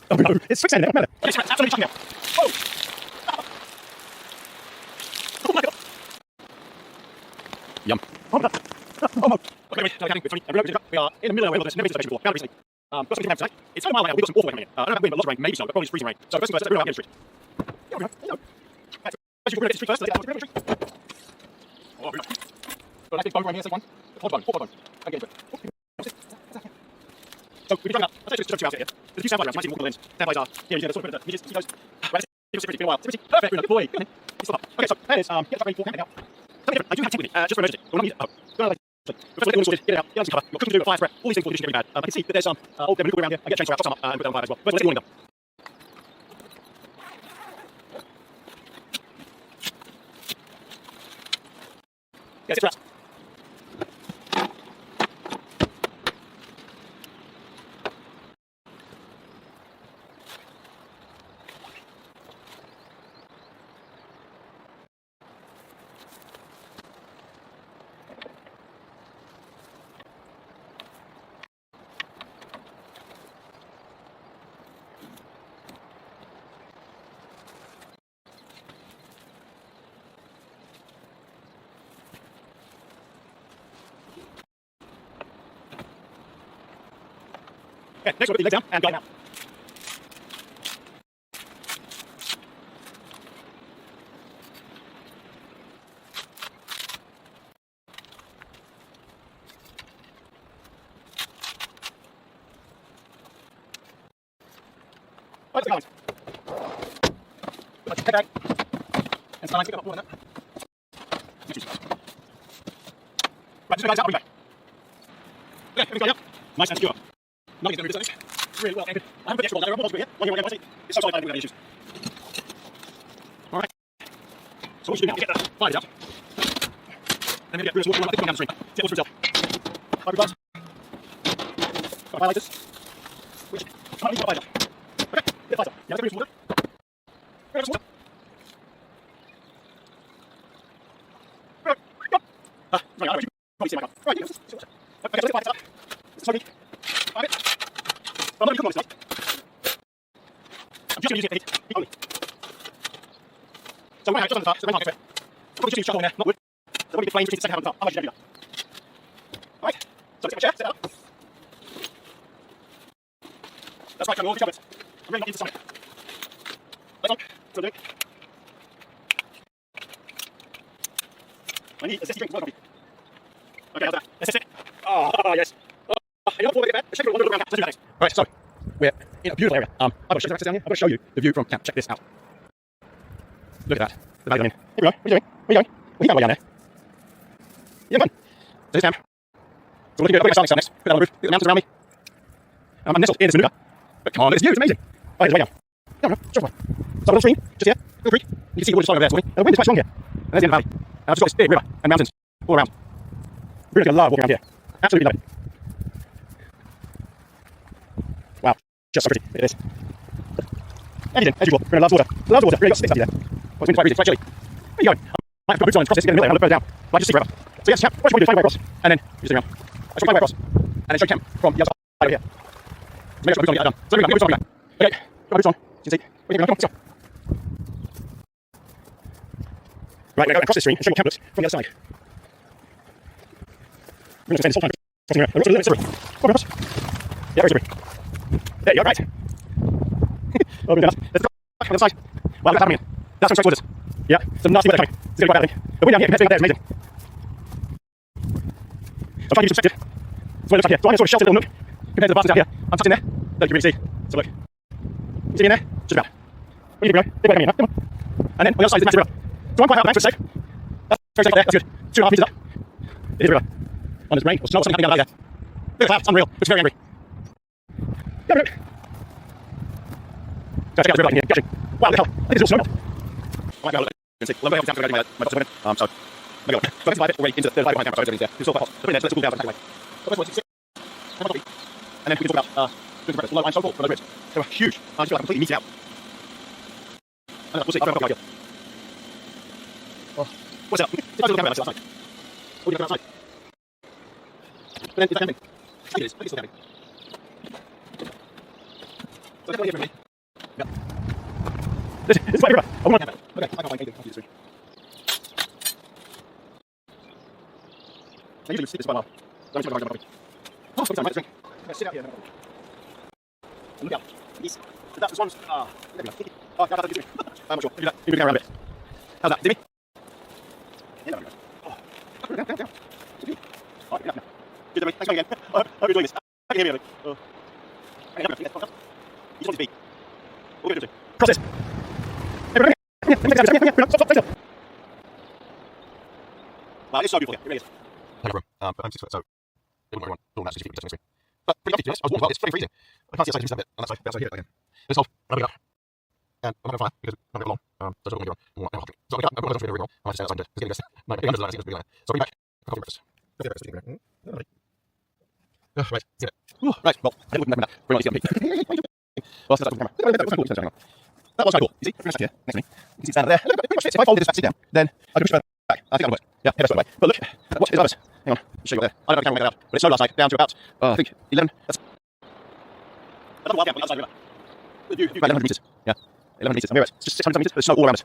Oh no, it's quicksand there. It's absolutely chucking out. Oh! Oh my god! Yum. Oh no. Oh no. Okay, wait, no, we are in the middle of a wilderness, never been to the before. Found it recently. Got some good tonight. It's so mild right now, we've got some awful rain coming in. I don't have wind, but lots of rain, maybe snow, but probably freezing rain. So first things first, let's go out the street. Yeah, we go. Hello. Right, so let's go to the street first, let's get out the street. Oh, very nice. Got a nice big bone right here, second one. Hot bone, bone. Okay, good. So we've been talking about, let's just 2 hours here. There's a few sandflies around, you might see them walk on the lens. Sandflies are, here, you see the sort of bit of the midges, mosquitoes. Right, it's been a while. Perfect, good boy. Good stuff. Okay, so that is, get the rain falling out. Something different, I do have tea with me, just for emergency. We'll not need, first, get all sorted, get it out, get it cover. You're cooking to do a fire spread. All these things for the condition very bad. I can see that there's some old dead around here. I get a chainsaw out, chop some up, and put that on fire as well. First, let's get the warning done. Yeah, sit flat. Okay, next one, put the legs down and guide them out. Right, let's go. Let's head back. And start pick up more than that. Right, just go guys out, bring back. Okay, everything's going up. Nice and secure. Nothing's going to do this. Really well anchored. I haven't put the extra one there. I'm here. One here, one here. It's so solid I don't think we've got any issues. Alright. So what you do now is get the fires out. And then get Bruce walking around down the stream. Get all through itself. Five glass. Got highlighters. Which can't leave the fires out. Okay, get the fires out. Yeah, let's get Bruce water. Get some water. Right, I know you probably see my car. Right, okay, so let's get the fires out. It's slowly. I'm not going to cook on this tonight. I'm just going to use it for heat only. So right now, just on the top, so the rain can't get to it. I'll probably just use charcoal in there, not wood. So there'll be a flame between the second half and the top. How much should I do that? Alright, so let's get my chair, set it up. That's right, Samuel, all the chocolates. I'm really not into the sun. Lights on, so do it. I need a zesty drink, water coffee. Okay, how's that? Let's test it. Oh, yes. Right, so we're in a beautiful area. I've got to show you down here. I've got to show you the view from camp. Check this out. Look at that. The valley I'm in. Here we go. What are you doing? Where are you going? Well, you can't go down there. Yeah, fun. So this camp. So we're looking good. I've got my starting next. Put that on the roof. Look at the mountains around me. I'm nestled in this manuka. But come on, look at this view. It's amazing. Oh, here's way down. No, show me. So a little stream, just here. Little creek. You can see the water flowing over there, swimming. And the wind is quite strong here. And there's the end of the valley. And I've just got this big river and mountains all around. Really gonna love walking around here. Absolutely love it. Wow, just so pretty. It is. Anything, as usual, we're going to love water. Loves water. Really got sticks up here. Well, it's been quite breezy, it's quite chilly. Where are you going? I might have to put boots on and cross this, get in the middle there, and I'll look further down. But I just stick forever. So yes, chap, what should we do? Find a way across. And then, you just around. I should find a way across. And then show camp from the other side over here. So maybe I'll put boots on and get that done. So there we go, get boots on, okay, got my boots on. So you can see. Where are you going? Come on, let's go. Right, we're going to go across this stream and show you what camp looks from the other side. We're going to spend this whole time crossing around. The road's a little bit slippery. Come on, across. Yeah, very slippery. There you go, right. Oh, we've done enough. Let's go back on the other side. Wow, look at that coming in. That's going straight towards us. Yeah, some nasty weather coming. It's going to be quite bad, I think. The wind down here, compared to there, is amazing. I'm trying to use perspective. That's what it looks like here. So I'm in a sort of sheltered little nook compared to the bastards out here. I'm tucked in there. Don't you really see? So look. You see in there? Just about. What do you think, bro? Big way coming in, huh? Come on. And then on the other side is the massive river. So I'm quite out of the bank, so it's safe. That's very safe up there. That's good. 2.5 meters up. It is a river. And there's rain or snow or something happening down the valley there. Look at the clouds. It's unreal. Looks very angry. Go, look. So check out the river light in here. Gushing. Wow, look at how. This is all snow. Right now, look. You can see. Well, I'm going down to my box over there. So, there we go. So I can slide it already into the light behind camera. So everything's there. It's all quite hot. So put it in there, so let's cool down and take away. So first one, 6. Have a coffee. And then we can talk about doing some breakfast. Low line so cool for those ribs. They were huge. I just feel like completely meated out. And we'll see. I've got a coffee idea. Oh, what's up? If I look camera outside. What do you have outside? But then, is that camping? I think it is. I think it's still camping. So it's definitely here for me. Yeah. It's quite everywhere. I want to have it. Okay, I can't find anything. I'll do this through. I usually sleep this quite a while. So I'm just going to go. Oh, it's time, right? Drink. I'm going to sit out here and have a couple. And look out. Yes. That's the swans. Ah, there we go. Oh, that's how to do it. I'm not sure. Maybe that. Maybe down around a bit. How's that? Dimmy? Yeah, there we go. Oh, down. Oh, enough now. Good, Dimmy. Thanks for coming again. I hope you're enjoying this. I can hear me, I think. Hey, you just want to speak. What are we going to do? Process. Everybody, stop. Wow, it's so beautiful here. It really is. But I'm 6 foot, so it wouldn't work on that 60 feet just next to me. But pretty comfy, to be honest. I was warm as well. It's pretty freezing. I can't see outside just a bit on that side. But outside here, I can. This hole, and I'll pick it up. And I'm not going to fire because I'm not going to long. So I don't want to go on. So I'll pick it up. I've got my dog's really wrong. I might just stand outside to get this. No, I think I'm just lying. So I'll be back for coffee breakfast. Coffee breakfast. Right, see it. Right, well, I didn't remember that. Very nice to see on the well, that's the camera. That was quite cool. You see, pretty much here, next to me. You can see it stand there. Pretty much fits. If I folded this back, sit down, then I could push further back. I think that'll work. Yeah, head first way. But look, what is above us? Hang on, I'll show you up there. I don't know if I can make that out, but it snowed last night down to about, I think, 11. That's another wild camp on the outside river. The view, about 1100 metres. Yeah, 1100 metres. I mean, it's just 600 metres. There's snow all around us.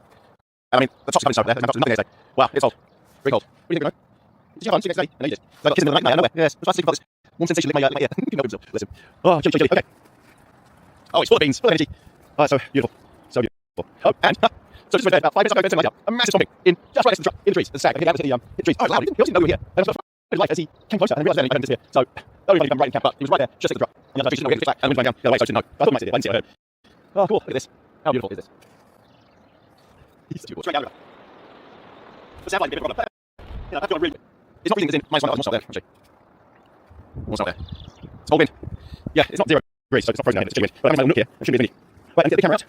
And I mean, the top's covered in snow there. There's nothing there today. Wow, it's cold. Very cold. What do you think, Bruno? Did you have fun? Did you get study? I know you did. So I got kissed in the night nowhere. Yes, it was nice to think about this. One sensation lit my ear. Listen. Oh, chilly. Okay. Oh, it's full of beans, full of energy. Oh, it's so beautiful. So beautiful. Oh, and so just about 5 minutes ago, turn light up. A massive stomping in just right next to the truck, in the trees. The stag. I came down to the trees. Oh, it's loud. He obviously didn't know we were here. And I was like, life as he came closer and realised then he hadn't disappeared. So that was funny, right in camp, but he was right there, just next to the truck. And the other tree didn't know we had to back and the wind going down the other way, so I didn't know. I thought we might see it. I didn't see it. I heard. Oh, cool. Look at this. How beautiful is this? He's so beautiful. Straight down the river. The sound like a bit of a problem. You know, that's got a really. It's not freezing as in -1. I was not there, actually. What's out there? It's cold wind. Yeah, it's not 0 degrees, so it's not frozen out here, it's chilly wind. But I'm going to look here, there shouldn't be as windy. Right, I need to get the camera out,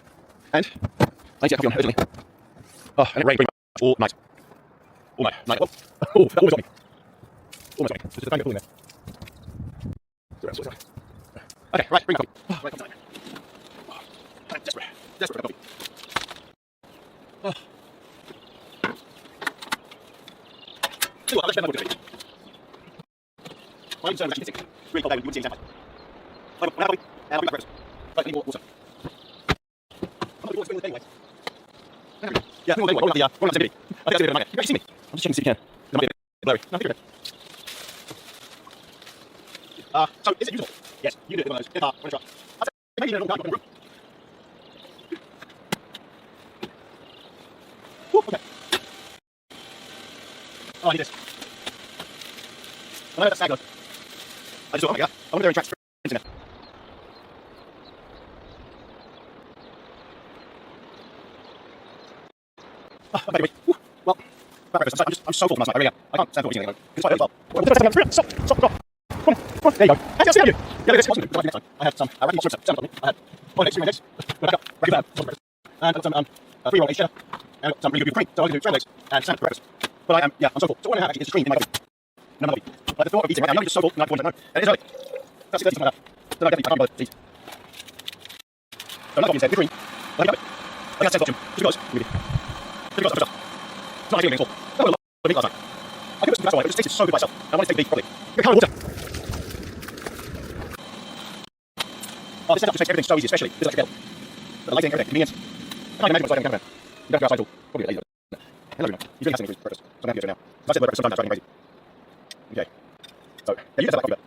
and I need to get coffee on urgently. Oh, and it rained pretty much all night. All night. Oh, that almost got me. Almost got me. Just a tiny bit of cooling there. Okay, right, bring the coffee. Oh, right, come time. Oh, I'm desperate for coffee. Oh. See what, let's spend my water. My concern was actually missing. It's really cold day when you wouldn't see any sound. So we'll have coffee, and I'll be back for breakfast. Right, I need more water. I'm not going to spend the day anyway. Yeah, no, anyway, rolling up the activity. I think that's a bit of a nightmare. You can actually see me. I'm just checking to see if you can. There might be a bit blurry. No, I think you're good. So, is it useful? Yes, you can do it with one of those. In the car, on the truck. I'd say maybe in a little car, in the room. Woo, okay. Oh, I need this. I know that's stag though. I just thought, oh my god, I wonder if there are tracks in there. Oh, okay, wait. Well, breakfast. I'm so full from last night. I really am. I can't stand for eating anymore. It's quite late as well. Stop. Come on. There you go. Hey, I'll see you. Yeah, look at this. What's next time? I had some raggy shrimp salmon on me. I had one eggs, 3 eggs. Go back up. Raggy salmon. And I got some 3-roll egg cheddar. And I got some really good cream. So I was going to do scrambled eggs and salmon for breakfast. But I'm so full. So what I have actually is cream in my coffee. No, not coffee. Like the thought of eating right now, I'm just so full, and I don't know. And it is early. That's 6:30, something like that. So I can't bother to eat. So another coffee instead, with cream. I think I think that's the option. Just because, really. Just because of stuff. It's not ideal being full. That was a lot of meat last night. I could put some that's why, but it just tasted so good by itself. I wanted to take the beef properly. Get a can of water. Oh, this setup just makes everything so easy, especially this electric bill. The lighting, everything, convenience. I can't imagine what's like on the cameraman. You don't have to go outside at all. Probably a lady, though. Hello, Bruno. He's really fascinating for breakfast. So I'm happy to do it now. If I sit for breakfast, sometimes I'm driving crazy. Okay. So, yeah, you can have that coffee, but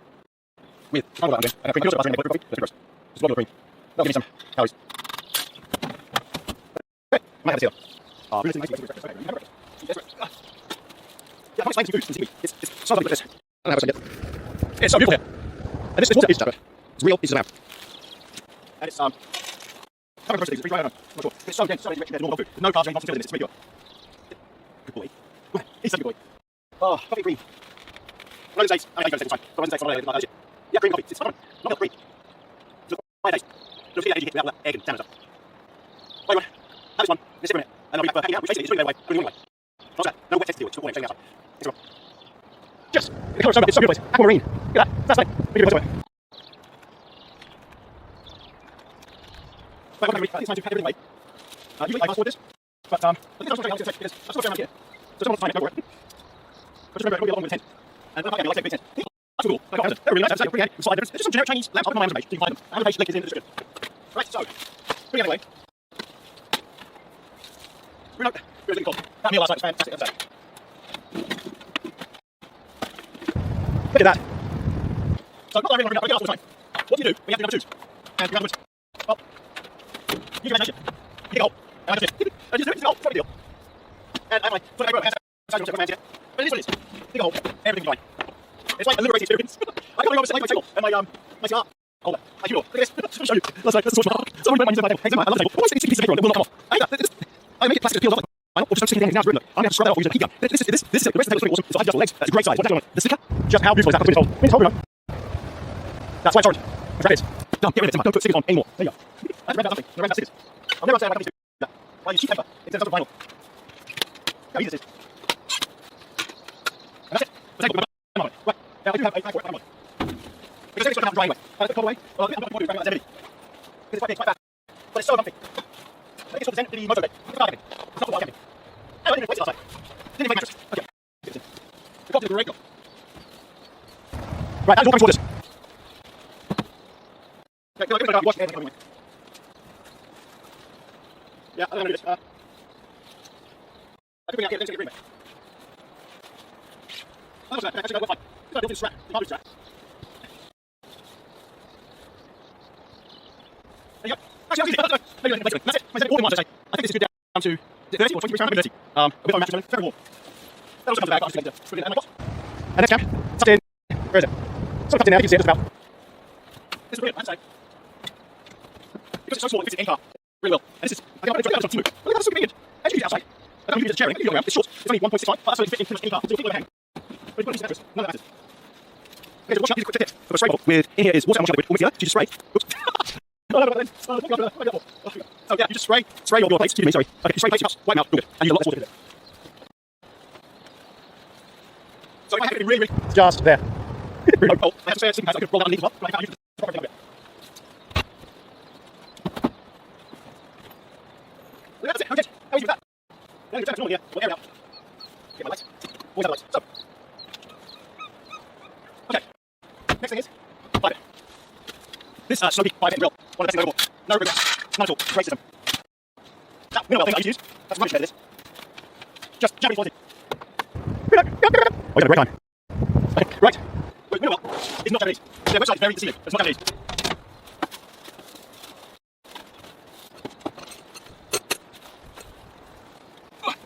with triangle that I'm doing, and cream. You can also put butter in coffee. That's gross. Just a lot of cream. That'll give me some calories. Okay, I might have a seal. Really nice to breakfast. Okay, you have breakfast. Yeah, I can't explain some food and seaweed. It's something like this. I don't know how to say it. It's so beautiful here. And this water is chocolate. It's real pieces of lamb. And it's covered in it's right on. I'm not sure. It's so dense, so rich compared to normal food. There's no carbs or anything in it. It's really pure. Good boy. He's such a good boy. Oh, coffee cream. One of those days, I mean, I go to the same time. But one of those days, I'm not like yeah, cream coffee. It's not milk cream. It's a taste. Just get that energy hit without all that egg and jam and stuff. Right, everyone. Have this one. Let's sit for a minute. And I'll be back for hanging out, which basically is really their way. Really away. What's that? No wet text to deal with. It's all morning, outside. Thanks, everyone. Just, the colour is so good. It's so good place. Aquamarine. Look at that. That's nice. Really good place away. Right, it's time to head everything away. Usually I fast forward this, but I think I was going to take because I've still got around here. So someone will time it, go for it. But just remember, it will be a lot longer than 10. And I like taking big 10. That's cool. I got Amazon. They're really nice. They're really handy. It's just some generic Chinese lamps. I'll put my Amazon page so you can find them. Amazon page link is in the description. Right, so, bring it away. Bruno, here's what that meal last night was fantastic, I'm saying. Look at that. So, not everyone bring it up all the time. What do you do when you have to number twos? And you have the woods? Well, use your imagination. You dig a hole. And I just did. And you just do it, it's a hole, it's not a big deal. And I have my foot over, hands outside, hands here. But it is what it is. Dig a hole, everything's fine. It's like a liberating experience. I got over my table, and my cigar holder. Like you know, look at this. I'll show you. Last night, that's the switch mark. Someone put my table. Hey, I love the table. What's the piece of paper on it will not come off? I hate that. I make it plastic that peels off like vinyl, or just sticking things now it's written. I'm going to scrub that off or use a heat gun. This the rest of the table is really awesome. It's adjustable legs. That's a great size. What's that on? The sticker? Just how beautiful is that? That's when it's hold. That's why it's orange. That's right, it is. Done. Get rid of it. Don't put stickers on anymore. There you go. That's red out nothing. No red out stickers. I'll never understand why companies do that. Why use cheap paper instead of some vinyl. How easy this is. And that's it. The table with my on it. Right. Now I do have a for it. I'm on it. Because it's going to have to dry anyway. And I put the cold away. Well, I'm not going to do that empty. Because it's quite big, quite fat. But it's so comfy. I think it's called the Moto Bed. It's not camping. It's not for camping. I didn't replace it last night. Didn't make mattress. Okay. The coffee is a great job. Right, that's all coming toward this. Okay, give it a go. Wash your hair anyway. Yeah, I'm going to do this. I could bring it out here, then take a green bed. Oh, what's that? Actually, no, we're fine. It's got a built-in strap. It's not a strap. There you go. Actually, I'll use it. That's it. That's it. I said all in one, I say. I think this is good down to 30 or 20 pounds, maybe 30. A bit on mattress, very warm. That also comes in the bag, but I'm just going to put it in my pot. And next cap, tucked in. Where is it? Sort of tucked in there, you can see it just about. This is brilliant, I have to say. Because it's so small, it fits in any car. Really well. And this is, I think I'm going to try to look at that, super convenient. As you can use it outside. I don't use it as a chair, you go around, it's short. It's only 1.6 height, but that's so it fits in pretty much any car. So you'll feel like a hang. But you've got a piece of mattress, none of that matters. Okay, so wash up, use a quick tip. For a spray bottle with, in here is water and wash up liquid, all mixed together, so you just spray. Oops. So yeah, you just spray your plates, excuse me, sorry. Okay, you spray plates, cups, wipe them out, all good. And use a lot less water to do it. So if I have it really, it's just there. Really cold. I have to say, I could roll that underneath as well, but I can't use the proper thing of it. That's it, okay. How easy was that? Now you turn it normal here, we'll air it out. Get my lights. Always have the lights. So. Okay. Next thing is, pipe it. This smoky pipe and grill, one of the best things I've ever bought. No regrets. None at all. Great system. That mineral thing I used to use, that's much better than this. Just Japanese quality. Oh, you had a great time. Okay, right. But mineral is not Japanese. Their website is very deceiving, but it's not Japanese.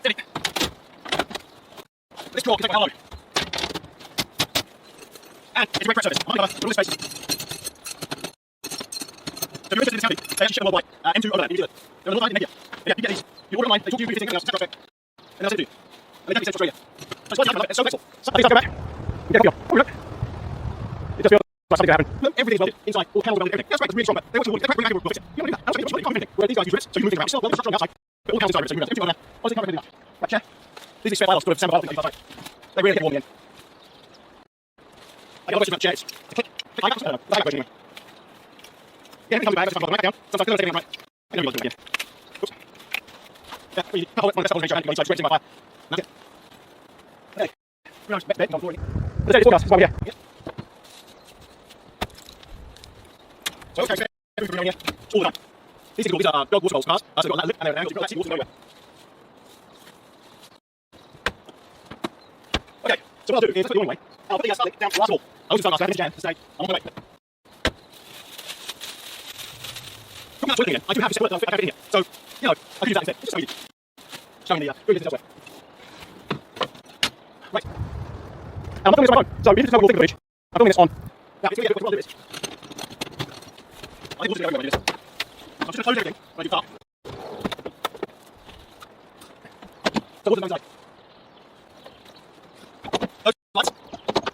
Steady. This drawer can take a load. And it's a great prep service. I'm going to cover all this space. So if you're interested in this company, they actually ship them worldwide. M2 overland in New Zealand. They're worldwide in India. Yeah, you get these. You order online, they talk to you, fitting, everything else, prospect. And they'll send it to you. And they take it to Australia. So it's quite nice, it's so flexible. So these guys go back. You get a feel. Oh, look. It just feels like something can happen. Look, everything's welded. Inside, all panels are welded, everything. Yeah, that's great, it's really strong, but they want to they're quite will fix it. You don't need that. That's what you do. Where these guys use rivets, so you move things around. It's still welded structure on the outside. But all panels inside, so you move them. Everything on there. Honestly, can't recommend enough. Right, chair. These are spare files, sort of sample files, things like that. They really get warm in the end. I get a lot of chairs. Click. I got some. That's how I go anyway. Yeah, everything comes in bag, I just put it back down. Sometimes I don't take it right. I know you'll do it again. Oops. Yeah, well, you hold it on the best holding range, so it's my fire. That's it. Okay. Pretty nice bed on the floor. Let's take this forecast, it's why we're here. Yep. So, okay, so everything around here, all the time. These are dog water bowls cars, so they've got that lip and they're an angle, so you've got that seat water nowhere. Okay, so what I'll do is put the awning away. I'll put the start down to the last wall. I'll also start last down to say, I'm on my way. Talking about toilet again, I do have this toilet that I fit in here. So, you know, I can use that instead. It's just so easy. Showing the doing this elsewhere. Right. And I'm not filming this on my phone, so if you just know what we'll think of the footage, I'm filming this on. Now, it's really good what I'll do is. I think we'll just go everywhere when I do this. I'm just going to close everything when I do far. So what's the inside? Those lights,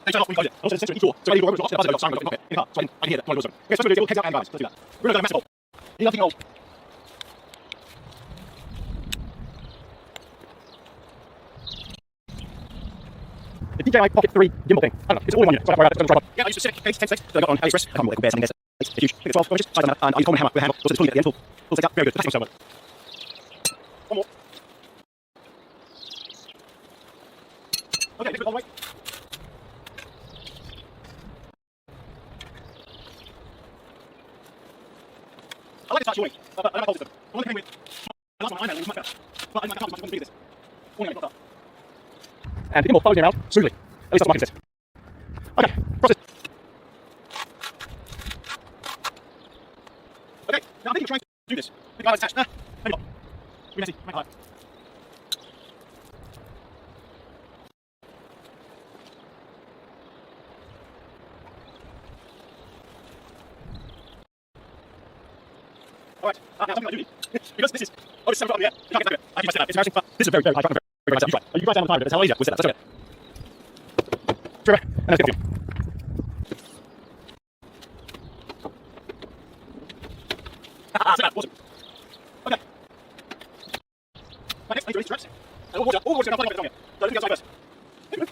they turn off when you close it. And also there's a sensor in each door, so any door opens or locks, there's a buzzer that goes sound in the car, so I can hear that when I close it. Okay, so let's do it, kegs out and guys, let's do that. We're going to go a massive hole. You need nothing old. The DJI Pocket 3 gimbal thing. I don't know, it's all in one unit, so I don't worry about it, it's on the tripod. Yeah, I used to 10 sticks that I got on AliExpress. I can't remember what they compare something there. It's huge. I think it's 12 inches, size doesn't matter, and I use a common hammer with a handle. Also, it's pulling at the end, pull things out, very good. The packaging's so well. One more. Okay, liquid all the way. I like the touch. whole system. The one that came with the last one I made was much better. But I can't do much of this. Warning, I got and the gimbal follows me around smoothly. At least that's what my consist. Okay, process. Okay, now I think you're trying to do this. The guy is attached. Maybe not. Be messy, make it hard. Alright, now something I do need. Because this is, oh, it's 7 foot up in the air. You can't get that. I keep my sit up. It's embarrassing, but this is very, very high. Very nice. You try. You guys down on time, but it's hell easier. We'll sit up. Let's do it. Trigger, and let's get it. Sit down. Awesome. Okay. Right, next, I need to release the straps. And all the water's going to come down here. So let's get outside first. Okay, move.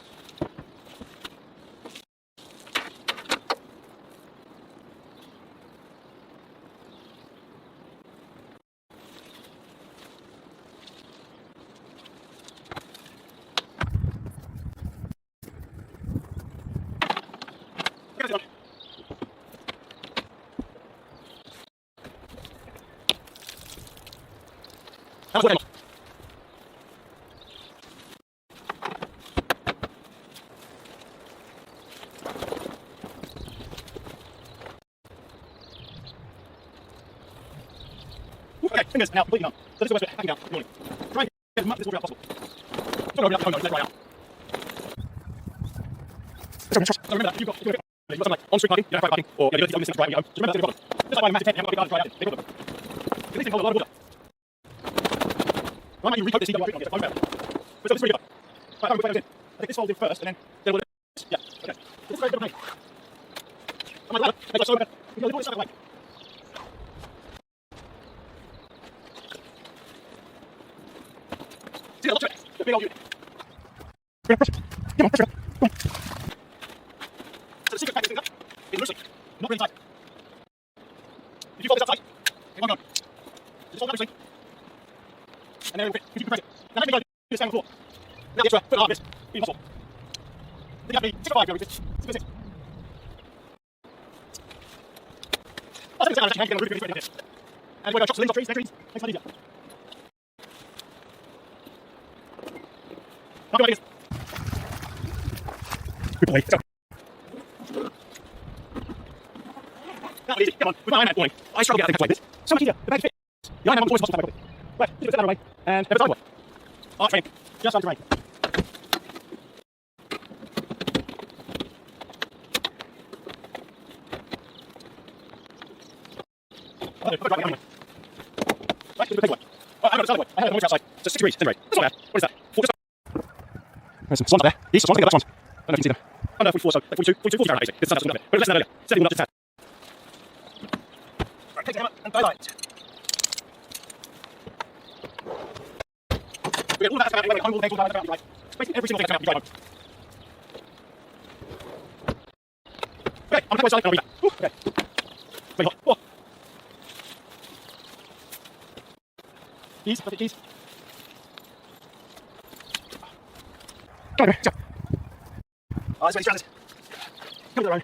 How's it going? Okay, fingers now completely numb. So this is the best way, backing down, yawning. Try and get as much of this water out as possible. Don't open up the home, let it dry out. So remember that, you've got something like on-street parking, you don't have private parking, or you don't have to right when you go home. So remember that's going to be a problem. Just like buying a massive tent, you haven't got a big garden to dry out in. They problem. At least they hold a lot of water. Why might you recoat this heat up on it? So this is really good. Right, I'm going to put those in. I think this folds in first, and then we'll do this. Yeah, okay. This is very good of a pain. On my ladder, make it so better. You can put this stuff away. See, look to it. The big old unit. Press it. Come on, press it. Come on. So the secret pack this thing up is loosely, not really tight. If you fold this outside, it won't go. Just fold that loosely. And then it will fit. You can press it. Now let me go do this down on the floor. Now the extra, put it hard this. Be impossible. Then you have to be 6 or 5 go with this. 6 6. I'll take this down and check your hand, get on the roof, get ready for this. And we're going to chop some limbs off trees, dead trees. Makes it easier. Not good ideas. Good boy, let's go. That was easy, come on, with my Iron Man warning. I struggle to get that thing like this. So much easier, the bag fits. The Iron Man always possible to have a right, just put that away, and never sidewalk. Arch training, just under rain. Right, put it right behind me. Right, do the big one. Oh, I haven't got the sidewalk. I have it on the outside. So 6 degrees, centigrade. That's not bad. What is that? 4 just up. There's some swans up there. These swans, look at the black swans. I don't know if you can see them. Under 44, so 42, 40 Fahrenheit, basically. It's the sun that's up there. But it's less than that earlier. 70 up to 10. Right, take the hammer and daylight. We get all that out, home all the things, all that out, right. Basically every single thing that's out, you drive home. Okay, I'm going to go outside and I'll read that. Ooh, okay. Very hot. Oh. Keys, perfect keys. Come on, let's go. Oh, this is where these come to their own.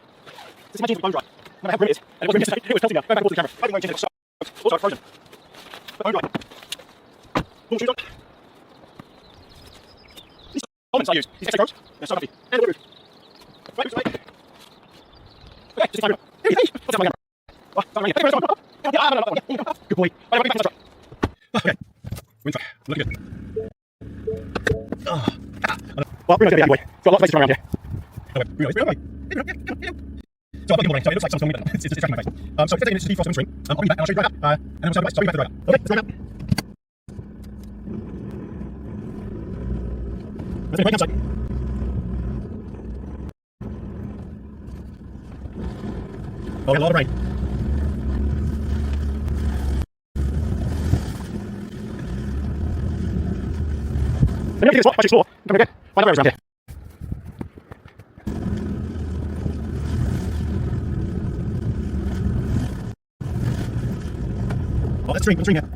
This is my jeans with bone dry. No matter how grim it is, and it was grim yesterday, it was pelting down. Going back and forth to the camera. I think my jeans are soaked. Also frozen. But bone dry. Pull the shoes on. These almonds I use, these extra gross, they're so happy. And a little bit. Right, move away. Okay, just time. Hey, hey, what's up my camera? Oh, sorry, hey, where's the one? Yeah, no. Good boy. Right, I'll be back in the truck. Okay. Wind track. Looking good. Oh. Well, Bruno's going to be anyway. Got a lot of places to run around here. Okay, Bruno. So I've got the morning, so it looks like something weird. It's tracking my face. So 15 minutes to defrost on the string. I'll be back and I'll show you right up. And then we'll start the device. So I'll be back to the right up. Okay, let's go now. Let's take a break outside. Oh, we got a lot of rain. And you have to do this spot, explore. Don't forget, find other areas around here. Oh, that's a string here.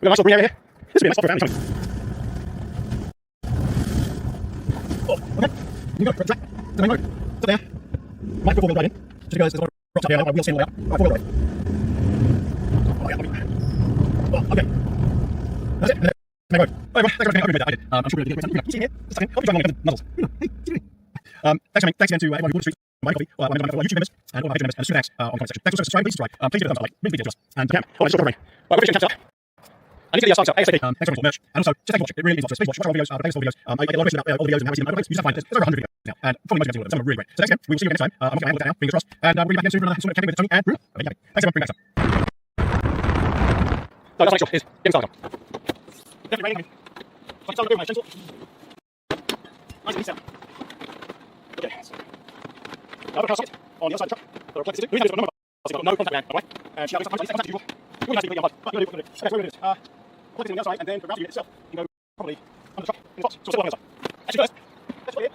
We've got a nice little green area here. This will be a nice buffer family. Oh, okay. You go, track. The main road. Stop there. Might go 4-wheel drive in. Just because there's a lot of rocks up here, my wheels stand all the way up. Right, 4-wheel drive. Oh, yeah, oh, okay. That's it. Main road. Oh, everyone, thanks for coming. I did. I'm sure we'll get it. You see here? Just a second. I'll be driving on the nuzzles. Hey, what are you doing? Thanks again to everyone who bought the street. Buying coffee, or our YouTube members, and all our Patreon members, and super thanks on the comment section. Thanks also for subscribing, please subscribe. Please give it a thumbs up, like, really big deal to us. And Cam, oh, it's still covering. Right, we're finishing chapter. I need to get your site up ASAP. Thanks so much for the merch. And also, just thank you for watching. It really means a lot to us. Please watch our videos, the playlist of videos. I get a lot of questions about all the videos and how we see them. You just find there's over 100 videos now, and probably most of them are some are really great. So thanks again. We will see you again next time. I'm going to now, fingers crossed, and we'll be back again soon for another camping with Tony and Bruno. Thanks everyone, bring back some. So that's next is getting started. Definitely raining. So I'm doing my gentle. Nice and easy. Okay. Now we're going to socket on the other side of the truck. So we're plugging this into. The reason is we've got no contact man, by the way. And she has some contact people. You're going to completely unplugged. But you're going to do what we're going to do. Okay, so we're going to do this. Plug it in the other side, and then the ground unit itself, you can go probably under the truck in the box. So we're still on the other side. Actually, first, let's put it in.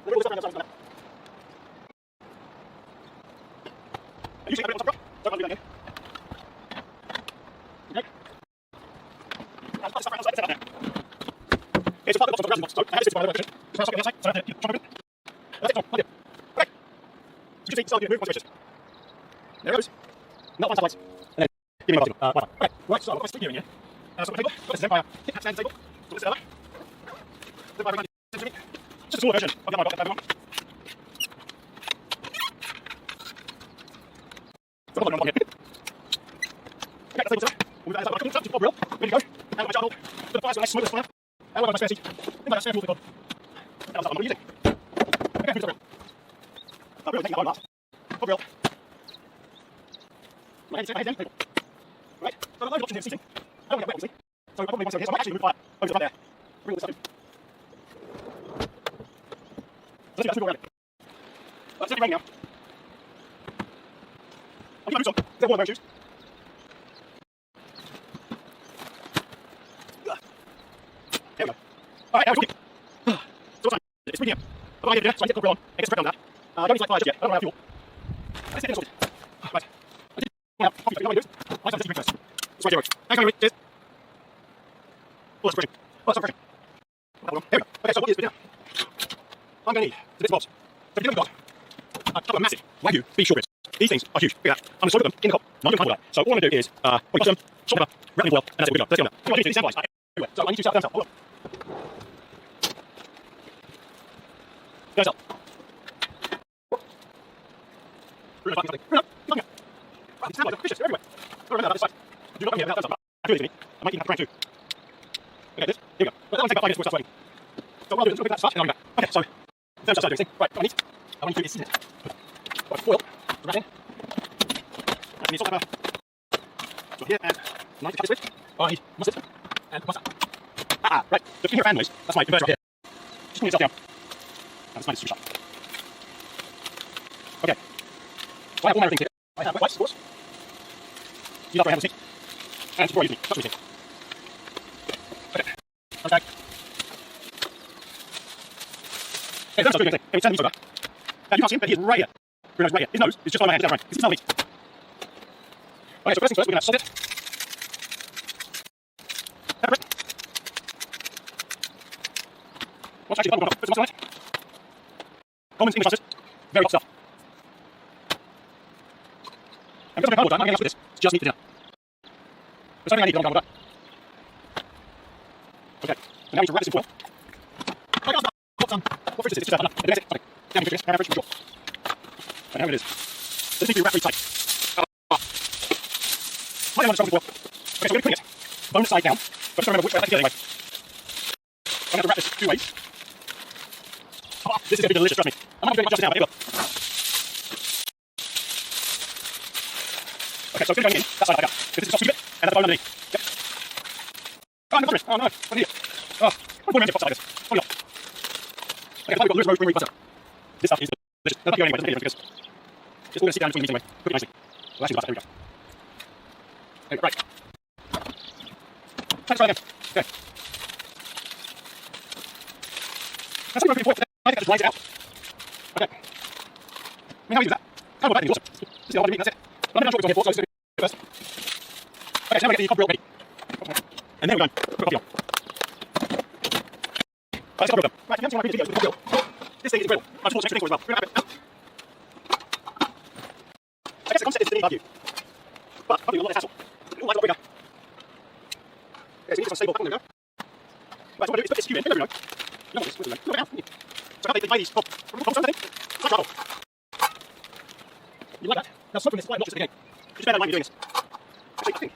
We'll do all this stuff around the other side. And usually everyone on top of the truck. Don't want to do that again. Okay. And put the stuff around the outside. Let's set that now. Okay, so plug the box onto the ground box. So I have this by the way. So I'll socket on the outside. So I have to try and open it. That's it. Plug it in. Okay. So just start doing move once it switches. There it goes. Not one satellites. And then give me a Wi-Fi. Okay, right, so I've got my street gear in here. So I've got my table. Got this by a hip hat stand table. So this is there. Then by around the just a smaller version. I've got my box at the moment. So I've got my here. Okay, that's the table set. We'll move that outside. Just pop real. Ready to go. And I've got my charcoal. So the fire's got a nice smokeless fire. And I've got my spare seat. In my spare fuel thing on. And that's what I'm using. Okay, who's the real? Pop real, taking that one last. Pop real. My head's down, table. Right, so I've got loads of options here for seating. I don't want to get wet, obviously. So I probably want to here, so I might actually move the fire over to the front there. Bring all this stuff in. So let's do that, around it. It's only raining now. I'll keep my boots on. Is there water wearing shoes? There we go. Alright, now we're talking. So what time? It's 3 p.m. I've got an idea to do, so I need to get the grill on and get some prep on that. I don't need to light fire just yet. I don't have fuel. Let's get it sorted. Right. Well, coffee, you know what I do? I have to drink first. It's right here, works. Thanks, everybody. Cheers. Oh, that's refreshing. Oh, that's refreshing. There we go. Okay, so what is it now? I'm going to need the bits and bobs. So if you look at a couple of massive Wagyu beef short ribs. These things are huge. Look at that. I'm going to soak them in the cup. Not doing that. So all I'm going to do is put some salt, pepper, rattling oil, and that's it. We're good to go. Let's go now. What I do is these sandwiches everywhere. So I need to set them down. Hold on. Go yourself. Bruno, something. Bruno, come here. Wow, these sandwiches are vicious. They're everywhere. Don't remember that this side. Do not come here without done something. I do it to me. I might even have to crank too. Okay, this. Here we go. But that will take about 5 minutes before it starts sweating. So what I'll do is look at that start and I'll be back. Okay, so then I'll start doing this thing. Right, what I need to do is season it. Got foil. Put that in. I need salt, pepper. So here and nice to cut this with. Oh, I need mustard and mustard. Ah, right. So if you hear a fan noise, that's my converter right here. Just put yourself down. And this mine is too sharp. Okay. So I have all my things here. I have wet wipes, of course. Use that for a handle sink. And before I use me, touch me. Okay. I'm back. Okay, that's doing anything. Okay, stand over. Now you can't see him, but he is right here. Bruno's right here. His nose is just on my hand, down right. His smell meat. Okay, so first things first, we're going to salt it. Pepper it. What's actually the bubble? Put some mustard on it. Coleman's English mustard. Very hot stuff. And because I'm cardboard done, I'm going to with this. It's just meat for dinner. There's something I need to go on cardboard. Okay, so now we need to wrap this in foil. I got some. What fridge is this? It's just that. That's it. Okay. Now we fridge this. Now fridge for sure. And now it is. So this needs to be wrapped really tight. Might want to struggle with foil. Okay, so we're going to clean it. Bone side down. But just remember which way I take it anyway. I'm going to have to wrap this 2 ways. Oh, this is going to be delicious, trust me. I'm not doing much of this now, but it will. Okay, so it's going in. That side like that. This is the soft bit, and that's the bone underneath. Yep. Oh, I'm going to oh no, what an idiot. Oh, I'm going to put like this. Oh, no. Okay, so we've got loose rosemary butter. This stuff is delicious. I'll not go anywhere, it doesn't make any difference because it's all going to sit down between these anyway. Cook it nicely. Well, actually, the butter, there we go. Okay, right. Try this right again. Okay. That's something really important. I think that just dries it out. Okay. I mean, how easy is that? Cardboard wrapping is awesome. This is the hard meat, that's it. I'm going to show you what's on here for, so let's do it first. Okay, so now we get the cob real ready. we're going. Put coffee on. Let's go with them. Right, if you haven't seen my previous videos with the coffee, this thing is incredible. I've taught some extra things for it as well. We're going to have it now. I guess the concept is to need above you. But probably a lot less hassle. All lights a lot bigger. Okay, so we need this on stable. Back on there we go. Right, so what I do is put this skew in. You know, you know what this is. Look at it now. So how they lay these from something. It's not trouble. You like that? Now smoke from this is quite obnoxious at the beginning. You just bear that in mind when you're doing this. Actually, I think.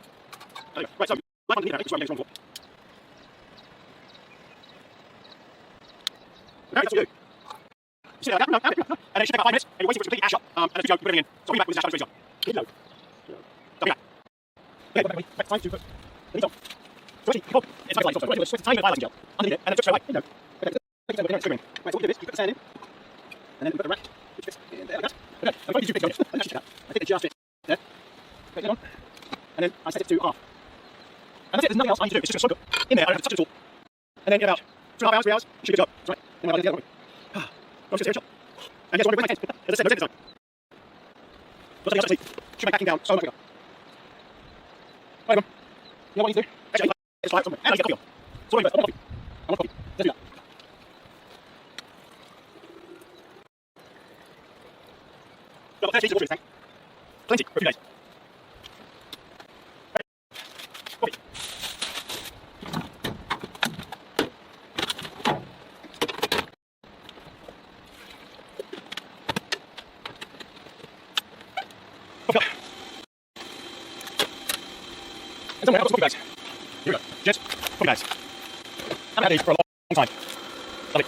There we go. Right, so light on the leader, it's right against one floor. Okay, that's what we do. You see that? No. And then it should take about 5 minutes, and you're waiting for it to completely ash up. And as you go, you're putting it in. So we'll be back with this ash up straight up. Keep low. Don't be back. Okay, back. Right, time to put the leads on. So actually, it's very light. So what I do is twist a tiny bit of biolizing gel underneath it, and then twist straight away. Okay, take it over, it's swimming. Right, so what we do is you put the sand in, and then we put the rat, which fits in there like that. Okay, I'm going to do 2 bits on it. Let's actually check that. I think it just fits there. Okay, turn it on. And then I set it to half. And that's it, there's nothing else I need to do. It's just a soak in there. I don't have to touch it at all. And then in about 2.5 hours, 3 hours, you should be good to go. That's right. Then I'll do the other one. I'll just shot. And guess what? We're going to as I said, no design. What's the sleep? Should make backing down so much bigger. Right, everyone. You know what we need to do? Actually, it's fire somewhere. And I get coffee on. So what do you do? I want coffee. Let's do that. Got 30 litres of water in this tank. Plenty for a few days. Coffee. And somewhere I've got some coffee bags. Here we go. Gents, coffee bags. I haven't had these for a long time. Lovely.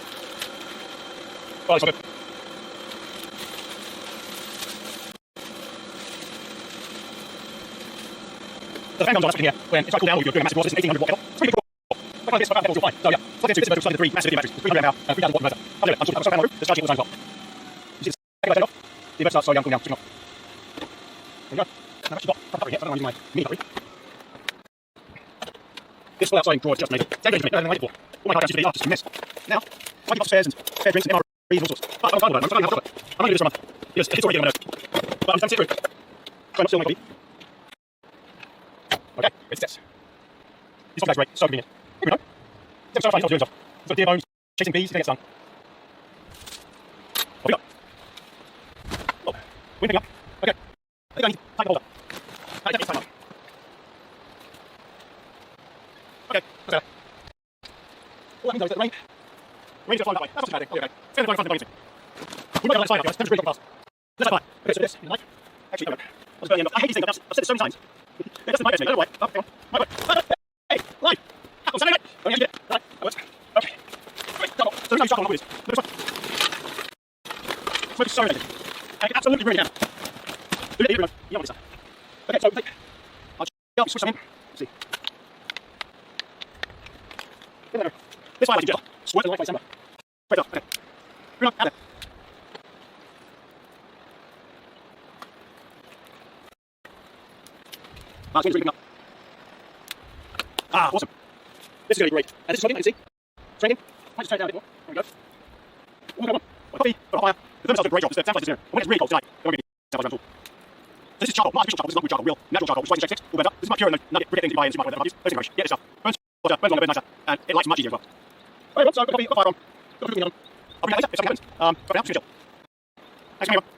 Oh, it's so good. The fan comes on up in here when it's trying to cool down or you're doing a massive water. This is an 1800 watt kettle. It's pretty cool. Like like this, but you'll find. So yeah, plug into this version 3 massive lithium batteries, 300 amp hour, 3000 watt inverter. I'll do it. I'm sorting my roof. It's charging all the time as well. You see this? Take it off. The inverter starts slowing down, cooling down, switching off. There we go. I've actually got a battery here, so I don't want to use my mini battery. This full outside drawer is just amazing. It's everything to me, better than I did before. All my car used to be just a mess. Now, I can upstairs and fair drinks and MREs and all sorts. But I'm fine with that. I'm trying to have it. I'm going to do this for a month. Because it's already going to know. But I'm just going to sit through it. Try not to steal my coffee. Okay, it's this. These coffee bags are great. So convenient. Here we go. It's so much fun. He's not doing stuff. He's got deer bones, chasing bees, he's going to get stung. What we got? Oh, wind picking up. Okay. I think I need to tighten the holder. I definitely tighten up. Okay, that's better. All that means though is that the rain's just flying that way. That's not too bad thing. Okay. It's going to fly in front of the thing. We might have to sign up, guys. Temperature's really fast. Let's have 5. Okay, so this, in the light. Actually, no. I'll just burn the end off. I hate these things. I've said this so many times. Yeah, that's my best thing. I don't know why. Oh, hang on. My way. Hey, line. Oh, stand right. Oh, yeah, right. That works. Okay. Right, double. So now you start on with this. Look at this one. Smoke is so irritating. And it can absolutely ruin your hand. Do it here, everyone. You know what this is. Okay, so we'll take. I'll switch some in. Let's see. This fire gel. Squirt in the right place somewhere. Straight up. Okay. Bring on. Out there. Ah, it's really up. Ah, awesome. This is going to be great. And this is smoking, like you see. Straight in. Might just turn it down a bit more. There we go. Oh, go on. Coffee. Got a hot fire. The thermostat's doing a great job. The sound like this here. When it's really cold tonight, there won't be any sound around at all. So this is charcoal. Not artificial charcoal. This is not real charcoal. Real natural charcoal. Which is why it's all better. This is much purer than nugget briquette things you buy in the supermarket. Those things are rubbish. Get this stuff. Burns water, burns longer, burns nicer. And it lights much easier as well. Alright, so I've got coffee, got fire on. Got cooking on. I'll bring that later if something happens. Got it out, chill. Thanks, everyone.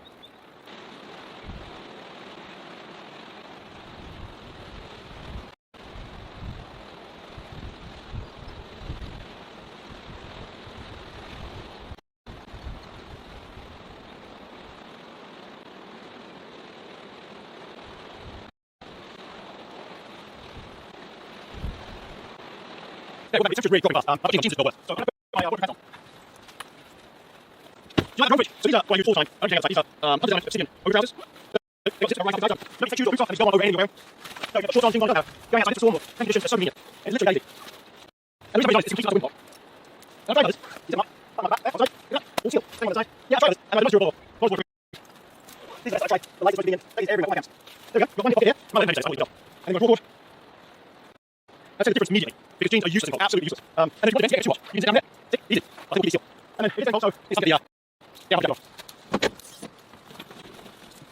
Yeah, well, it's just really cool fast. I've got jeans as well. So I'm going to put my water pants on. You like the drum bridge? So these are what I use all the time. I don't take outside. These are undesigned obsidian over trousers. They got zips right inside them. Let me take shoes off and just go on over anywhere. So you've got short arms, things on, don't have. Going outside into storm or tank conditions, they're so convenient. And it's literally lazy. And the reason why it's completely like a wind block. And I'll try others. You set them up on the back, left, outside, look at that. All steel, staying on the side. Yeah, I'll try others. And the most durable. Most waterproof. These are the best I've tried. The light is so convenient. That is everywhere, all my pants. There we go. Got one pocket here. Come on, let me take this. And then we're forward. That's the difference immediately. Because jeans are useless, absolutely useless. And if you want to get too hot, you can sit down there. See, easy. I think we'll be steel. And then if it's also, it's something yeah, I'll get it off.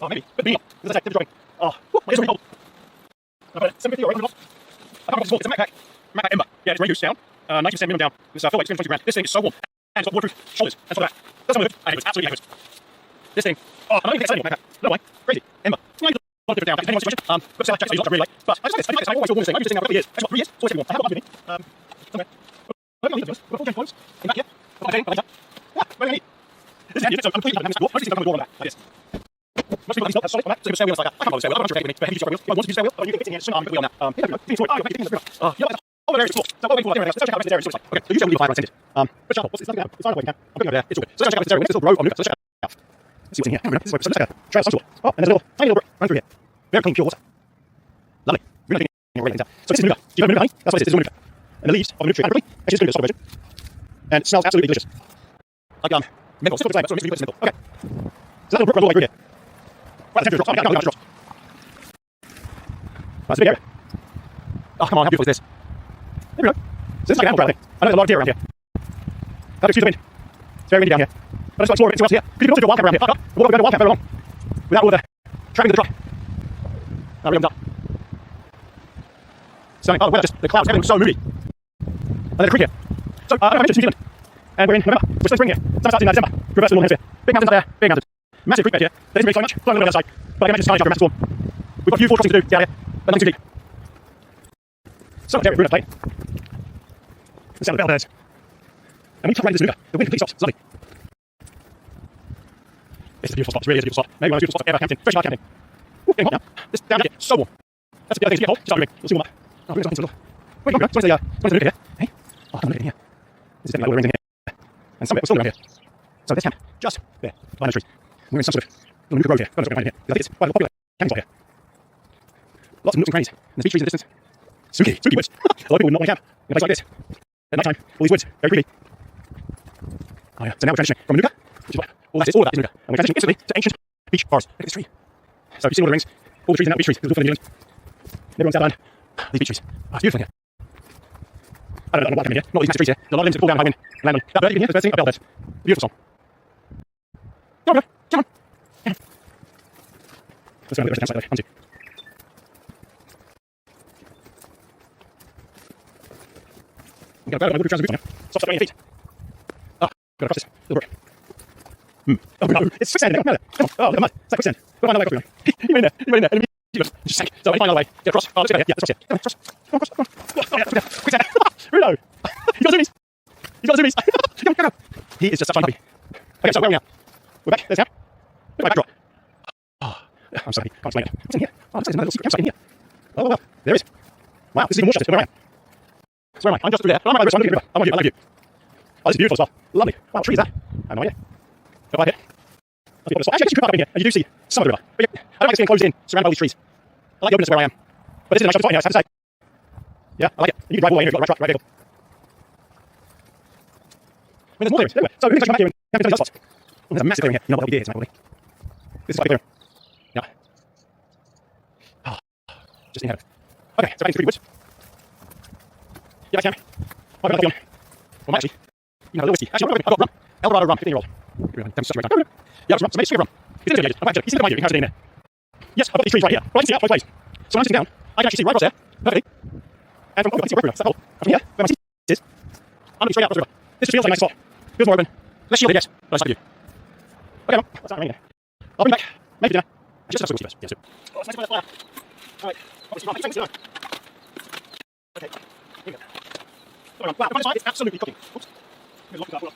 Oh, maybe. But me, as I say, temperature dropping. Oh, my ears are really cold. I've got 750 or 800 watts. I can't go to sport, it's a backpack. Mac Ember. Yeah, it's reduced down. 90% minimum down. This fill weight is 220 grams. This thing is so warm. And it's got waterproof shoulders. And stuff like that. Doesn't look good. I hate it. It's absolutely hate it. This thing. Oh, I'm not even getting anymore. No way. Crazy. Ember. You know, a lot of different down. Depending on the situation. Got to say, it's not really late. But I just like this. I always feel warm this thing. I've used this thing now for a couple of years. Actually, 3 years. It's always getting warm. I have got one with me. Somewhere. I've got these We've got 4 clothes. In back here. I've got my thing. Yeah, what do I need? This is handy, so I'm completely having this door. Most of these things come with a door on the back, like this. Most people have these not solid on that, so you have a stair wheel like that. I can't follow the stair wheel. I'm not sure if it's heavy duty wheels. If I want to use stair wheel, you can fit in here, so I'm completely on that. Here we go. Fitting forward. Oh, you've got fitting in the river. You know, that's all the areas explore. So while waiting for everything else, let's check out the stair wheel. Okay, so you show me 5 right centered. But sharp. It's nothing now. It's fine away, you can. I'm putting it over there. It's all good. So let's check out the stair wheel. This little row of nuka. So let's check it out. Let's see what's in here. Here we go. This is where, so let's take a trail of some sort. Oh, and there's a little tiny little brook running through here. Very clean, pure water. Lovely. We're not getting any things out. So this is nuka. Do you know nuka, honey? That's what it is. This is nuka. And the leaves of the nuka tree, actually, it's just nuka, it's and it smells absolutely delicious. Like menthol. Still the same, but sort of mixed with menthol. Okay. So that little brook runs all the way through here. Right, the temperature drops. Oh, no, drops. That's a big area. Oh, come on, how beautiful is this? There we go. So this is like an apple tree, I think. I know there's a lot of deer around here. That'll excuse the wind. It's very windy down here. But I just want to explore a bit else here. Could you also do a wildcat around here? Park up. We'll go to a wildcat very long. Without all the trapping of the truck. Now we haven't done. Stunning. Oh, the weather, just the clouds, everything looks so moody. And there's a creek here. So, I mentioned New Zealand. And we're in November. We're still spring here. Summer starts in December. Reverse the northern hemisphere. Big mountains up there. Big mountains. Massive creek bed here. There isn't really so much. Flowing a little on the other side. But I can imagine it's starting after a massive storm. We've got a few force crossings to do down here. But nothing too deep. So much area we're going to play. The sound of the bell birds. And when you come right into this nuka, the wind completely stops. It's lovely. This is a beautiful spot. It really is a beautiful spot. Maybe one of the beautiful spots I've ever camped in. Especially camping. Ooh, getting hot now. This down here, so warm. That's the other thing. It's getting cold. Just start moving. You'll see warm up. Oh, we're going to into a little. Wait, no, where's the nuka here? Hey? Oh, I'm looking in here. This is definitely like all the rings in here. And some of it, we're still around here. So this camp, just there, behind the trees. We're in some sort of little nuka grove here. God knows what we're behind here. I think it's quite a popular camping spot here. Lots of nooks and crannies. And there's beech trees in the distance. Spooky woods. A lot of people would not want to camp in a place like this. At night time, all these woods, very creepy. Oh yeah, so now we're transitioning from nuka, which is what all that is nuka. And we're transitioning instantly to ancient beech forest. Look at this tree. So if you see all the rings, all the trees in that beech trees, because we're New Zealand. Everyone's outlined these beech trees. Oh, it's beautiful here. I don't know what happened here. Not these massive trees here. There's a lot of limbs that fall down high wind and land on that bird you can hear. The bird singing, a bell bird. Beautiful song. Come on, come on. Let's go on the rest of the campsite. 1, 2. I'm going to grab my trousers and boots on now. Stop your feet. Oh, got to cross this little brook. Oh no, it's quicksand. Come on. Oh, look at the mud. It's like quicksand. We'll find another way. You've been in there. You've been in there. It just sank. So I find another way. Get across. Oh, let's go here. Yeah, let's cross here. Come on, cross. Come on, cross. Come on. Oh, yeah, quicksand. Rulo. He's got zoomies. He's got zoomies. Go. He is just such a puppy. Okay, so where are we now? We're back. There's now. Look at my backdrop. Oh, I'm sorry. Can't explain it. What's in here? Oh, there's another little campsite in here. Oh, well. There is. Wow, this is even more sheltered. Where am I? So where am I? I'm just through there. I'm looking at the river. I'm on you. I like you. Oh, this is beautiful as well. Lovely. Wow, what tree is that? I have no idea. Go right here. Actually, I guess you could park up in here, and you do see some of the river. But I don't like this being closed in, surrounded by all these trees. I like the openness where I am. But this is a nice spot in here, I have to say. Yeah, I like it. You can drive all the way in if you've got the right truck, right vehicle. I mean, there's more there everywhere. So we can come back here and camp in some other spots. Oh, there's a massive clearing here. You know what we did tonight, probably. This is quite a clearing. Yeah. Oh, just in here. Okay, so back into the woods. Yeah, I can. I've got coffee on. Well, actually, you know, a little whiskey. Actually, I've got rum. Eldorado rum, 15-year-old. Don't such a right now. Yeah, some rum. Some rum. It's in the He's in the you can have it in there. Yes, I've got these trees right here. Well, I can see out both ways. So when I'm sitting down, I can actually see right across there, perfectly. And from, I can see right through that hole. And from here, where my seat is, I'm looking straight out across the river. This just feels like a nice spot. Feels more open. Less shielded, yes, but I like you. Okay, well, that's not raining there. I'll bring back, maybe dinner. I just have some whiskey first. Yeah, so. Oh, it's nice to have a fire. Alright, obviously, right, thanks, okay, here we go. Wow, the fire is absolutely cooking. Oops. Here's a lot of that.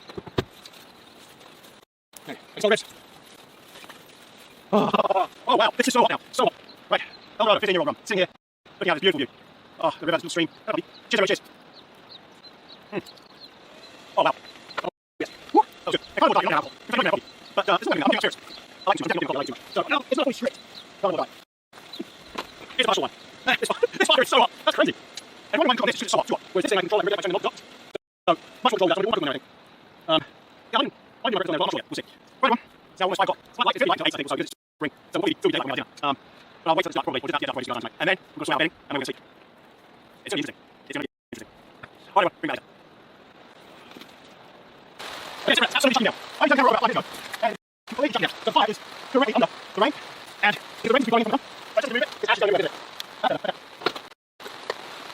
Okay, thanks all the ribs. Oh, wow, this is so hot now. So hot. Right, Eldorado, 15-year-old rum. Sitting here, looking at this beautiful view. Oh, the river, this little stream. Lovely. Cheers, cheers. Oh, wow. Oh, yes. Woo, that was good. I can't water, you don't have alcohol. I don't have coffee. But this is what I'm doing upstairs. I like too much. I like too much. So, no, it's not fully strict. Can't water. Here's a partial one. This fire is so hot. That's crazy. And when I control this, it's so hot, too hot. Whereas this thing I control every day by turning the knob. So, much more control of that. So, water going on everything. Yeah, I do my breakfast on there, but I'm not sure yet. We'll see. Right, one. It's now almost 5 o'clock. It's quite light. It's really light until 8, I think, so it's spring. So we'll do daylight when we have dinner. But I'll wait till it's dark probably. We'll just have to get dark before we go down tonight. And then we'll go swim out bedding and we're going to sleep. It's going to be interesting. It's going to be interesting. All right, bring that later. Okay, so it's absolutely shutting down. I'm going to go about 5 minutes ago. And it's completely shutting down. The fire is directly under the rain. And if the rain is blowing from the I just move it, it's actually going to move it. That's better.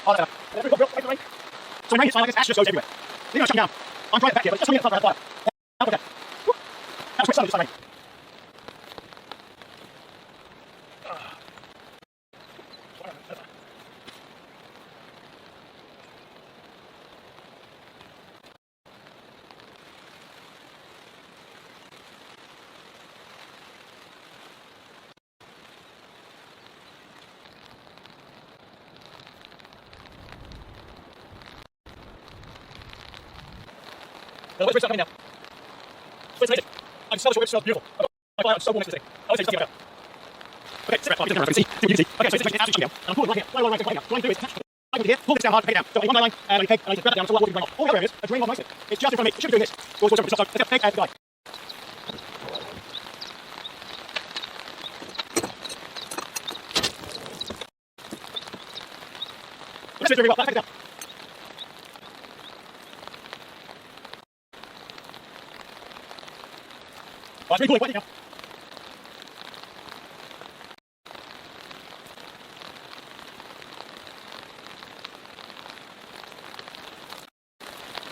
Oh, that's better. So rain hits fire like this, ash just goes everywhere. Leave it shutting down. I'm trying to back here, but it's just coming in the fire. Okay. That was quick, suddenly, just rain. The weather's coming now. It's amazing. I can smell the weather smells beautiful. My fire, I'm so warm next to this thing. I would say just give it out. Okay, sit back. I'm just see what you see. Okay, so it's absolutely down. And I'm pulling right here. Right along right now. What I do is attach I can here, pull this down hard, peg it down. So I need one line, and I need peg, and I need to grab it down, so water will drain off. All the other areas are draining off nicely. It's just in front of me. It should be doing this. So let's get peg and guide. Let's do it really well. Peg it down. Oh, it's really cool. Wait now.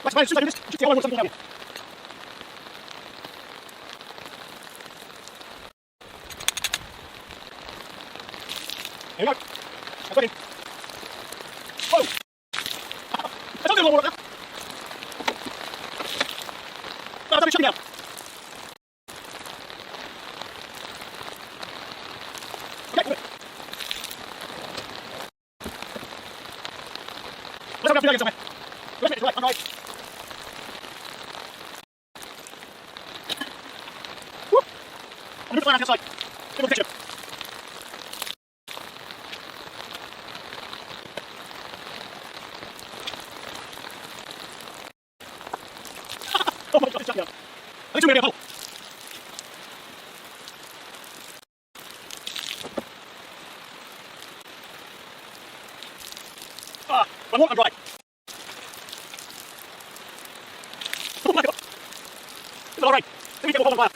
That's fine. As soon as I do this, you should see all over something down here. There we go. That's working. Whoa! That's not doing a lot of water now. No, it's only shutting down. Okay, good. Let's have a somewhere. Let's right, I'm right. Woo! I'm moving the line outside. Give me a picture. Oh my god, it's shutting down. I think it's going to be a puddle. I'm warm and dry. Oh my god. It's all right. Let me get the whole fire.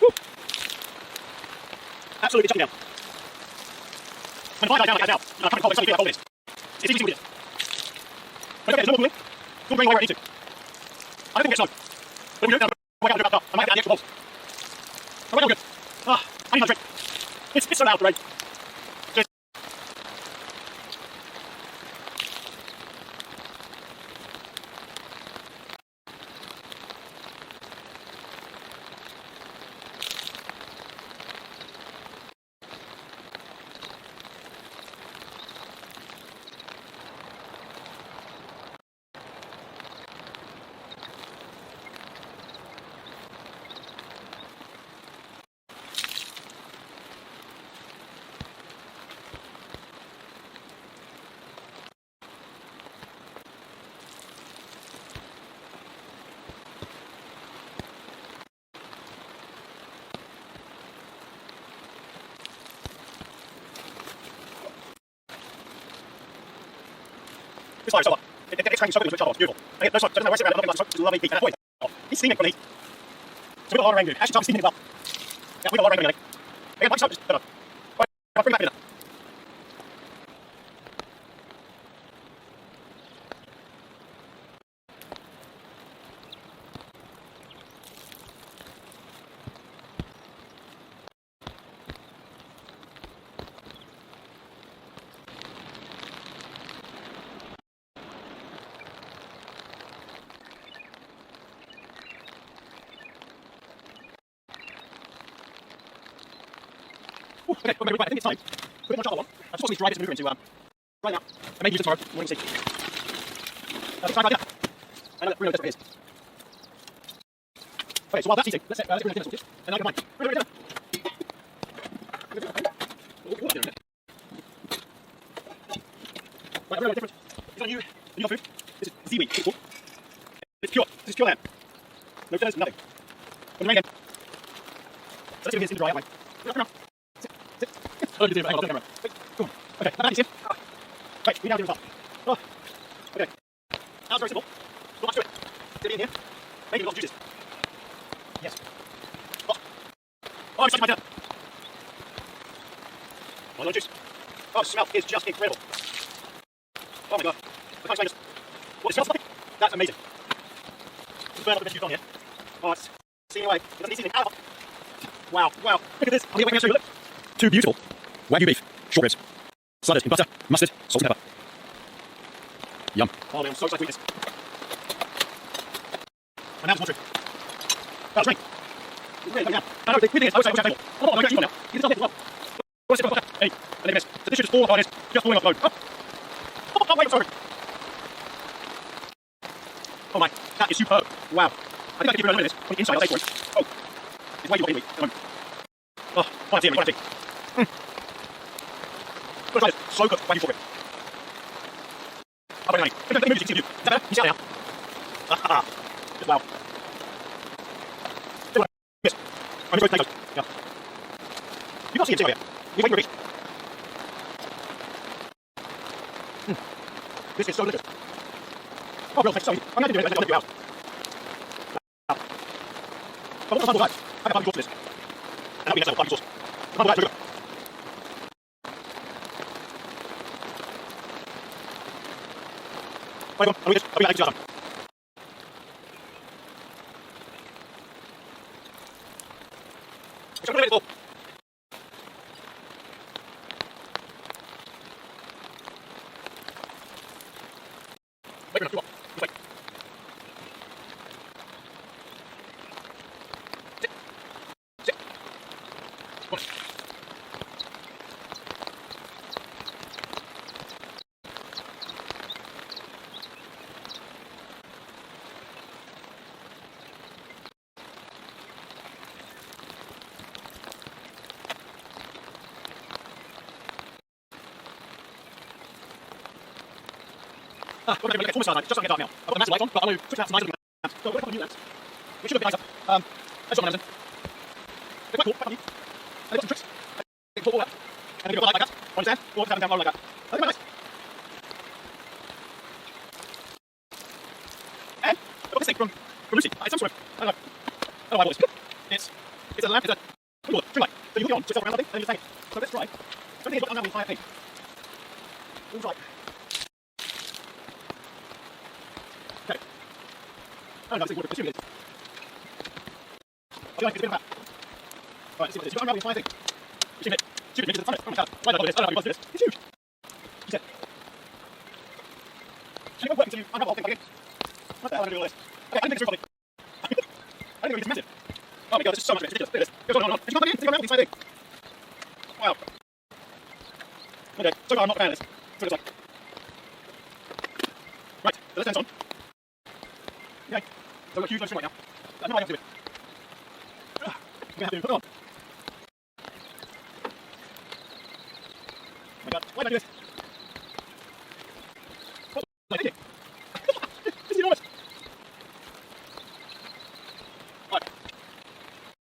Woo. Absolutely shutting down. When the fire dies down like that now, I'm coming cold, it's only how cold it is. It's easy to see what it is. But it's okay, there's no more cooling. It's all going where it needs to. I don't think it's snow. But if we do it now, we'll work out the I might have to add the extra bolts. Oh, right now, good. I need another drink. It's so loud, the rain. Cheers. This fire is so hot. It gets cranky so quickly to switch off. It's beautiful. And no smoke, so it doesn't matter where it's around, nothing like smoke. It's lovely heat. And that's what it's steaming from the heat. So we've got a lot of rain doing. Actually, time steaming as well. Yeah, we've got a lot of rain doing, again, like smoke, just turn on. Right, I'll bring back dinner. Ooh, okay, right, I think it's time. Put a bit more charcoal on. I'm supposed to dry this maneuver into right now. I may use it tomorrow morning to see. It's time for dinner. I know that Bruno does what it is. Okay, so while that's heating, let's bring the dinner sorted. And now I can mine. Bruno, dinner. Right, Bruno, different. Is that a new food? This is seaweed. It's cool. It's pure. This is pure land. No fillers, nothing. When the rain again. So let's get this in dry that way. Come on. Oh, you do it. Hang on, I'll do the camera. Wait, come on. Okay, have that in. Right, we now do the top. Oh, okay. Now it's very simple. Well, let's do it. Get it in here. Maybe a lot of juices. Yes. Oh, I'm excited. my dinner. Oh, lemon juice. Oh, the smell is just incredible. Oh my god. I can't explain this. What, it smells like? That's amazing. Just burn up the bit you've done here. Oh, it's seeing away. It doesn't need seasoning. Ow. Wow, wow. Look at this. I'm going to show you. Look. Two beautiful Wagyu beef short ribs. Slathered in butter, mustard, salt and pepper. Yum. Oh man, I'm so excited to eat this. My mouth's watering. That's right. Really, now. I know, the weird thing is, I wish I had a table. Oh, I'm going to actually eat one now. You can just as well. What's it got? Hey, and look at this. The dish is just all how it is. Just falling off the load. Oh, wait, I'm sorry. Oh my, that is superb. Wow. I think I can give you a little bit of this on the inside. I'll say for it. Oh, it's way too hot anyway at the moment. Oh, fine tea, fine tea. But try this. So good. Wagyu short rib. I'll put it on you. Let me move it so you can see the view. Is that better? Can you see that now? Ah, wow. Yes. I'm just going to potatoes. Yeah. You can't see it here. You wait for your feet. This is so delicious. Oh, real taste so easy. I'm going to do it. I'm going to do it out. Wow. But what's the barbecue sauce? I have barbecue sauce for this. And that'll be next level, barbecue sauce. The barbecue sauce is so good. Right, I'll read this. I'll be back to you. It's a good little. Wait a minute, wait. Sit. Sit. Come on. What am I doing? It's almost night. It's just starting to get dark now. I've got the massive lights on, but I'm going to switch lamps to nicer looking lamps. So I've got a couple of new lamps, which should look a bit nicer. That's what I'm using. They're quite cool, quite funny. And they've got some tricks. They can talk all that. And they can go like that, or on stand, or just have them down low like that. They're quite nice. And I've got this thing from Lucy. It's some sort of, I don't know why I bought this. It's a lamp, it's a, what do you call it? String light. So you hook it on, switch it around that thing, and then you just hang it. So let's try. So everything is got unraveling the entire thing. All right. Okay. I don't know, it's assuming it is. I feel like it's a bit of that. Alright, let's see what it is. You've got unraveling the entire thing. You've seen it. Stupid midgets at the front. Oh my god. Why don't I know what this? I don't know how you guys do this. It's huge. She said. And it won't work until you unravel the whole thing again. What the hell am I going to do all this? Okay, I didn't think it's too funny. I didn't think it's massive. Oh my god, this is so much of it. It's ridiculous. Look at this. It goes on and on. And you can't plug it in. It's unraveling the entire thing. Wow. Okay, so far I'm not a fan of this. That's what it looks like. Right, so let's turn this on. Okay, so we've got a huge load of string right now. I don't know what I have to do with it. I'm going to have to put it on. Oh my god, why did I do this? What was I thinking? This is enormous. Right.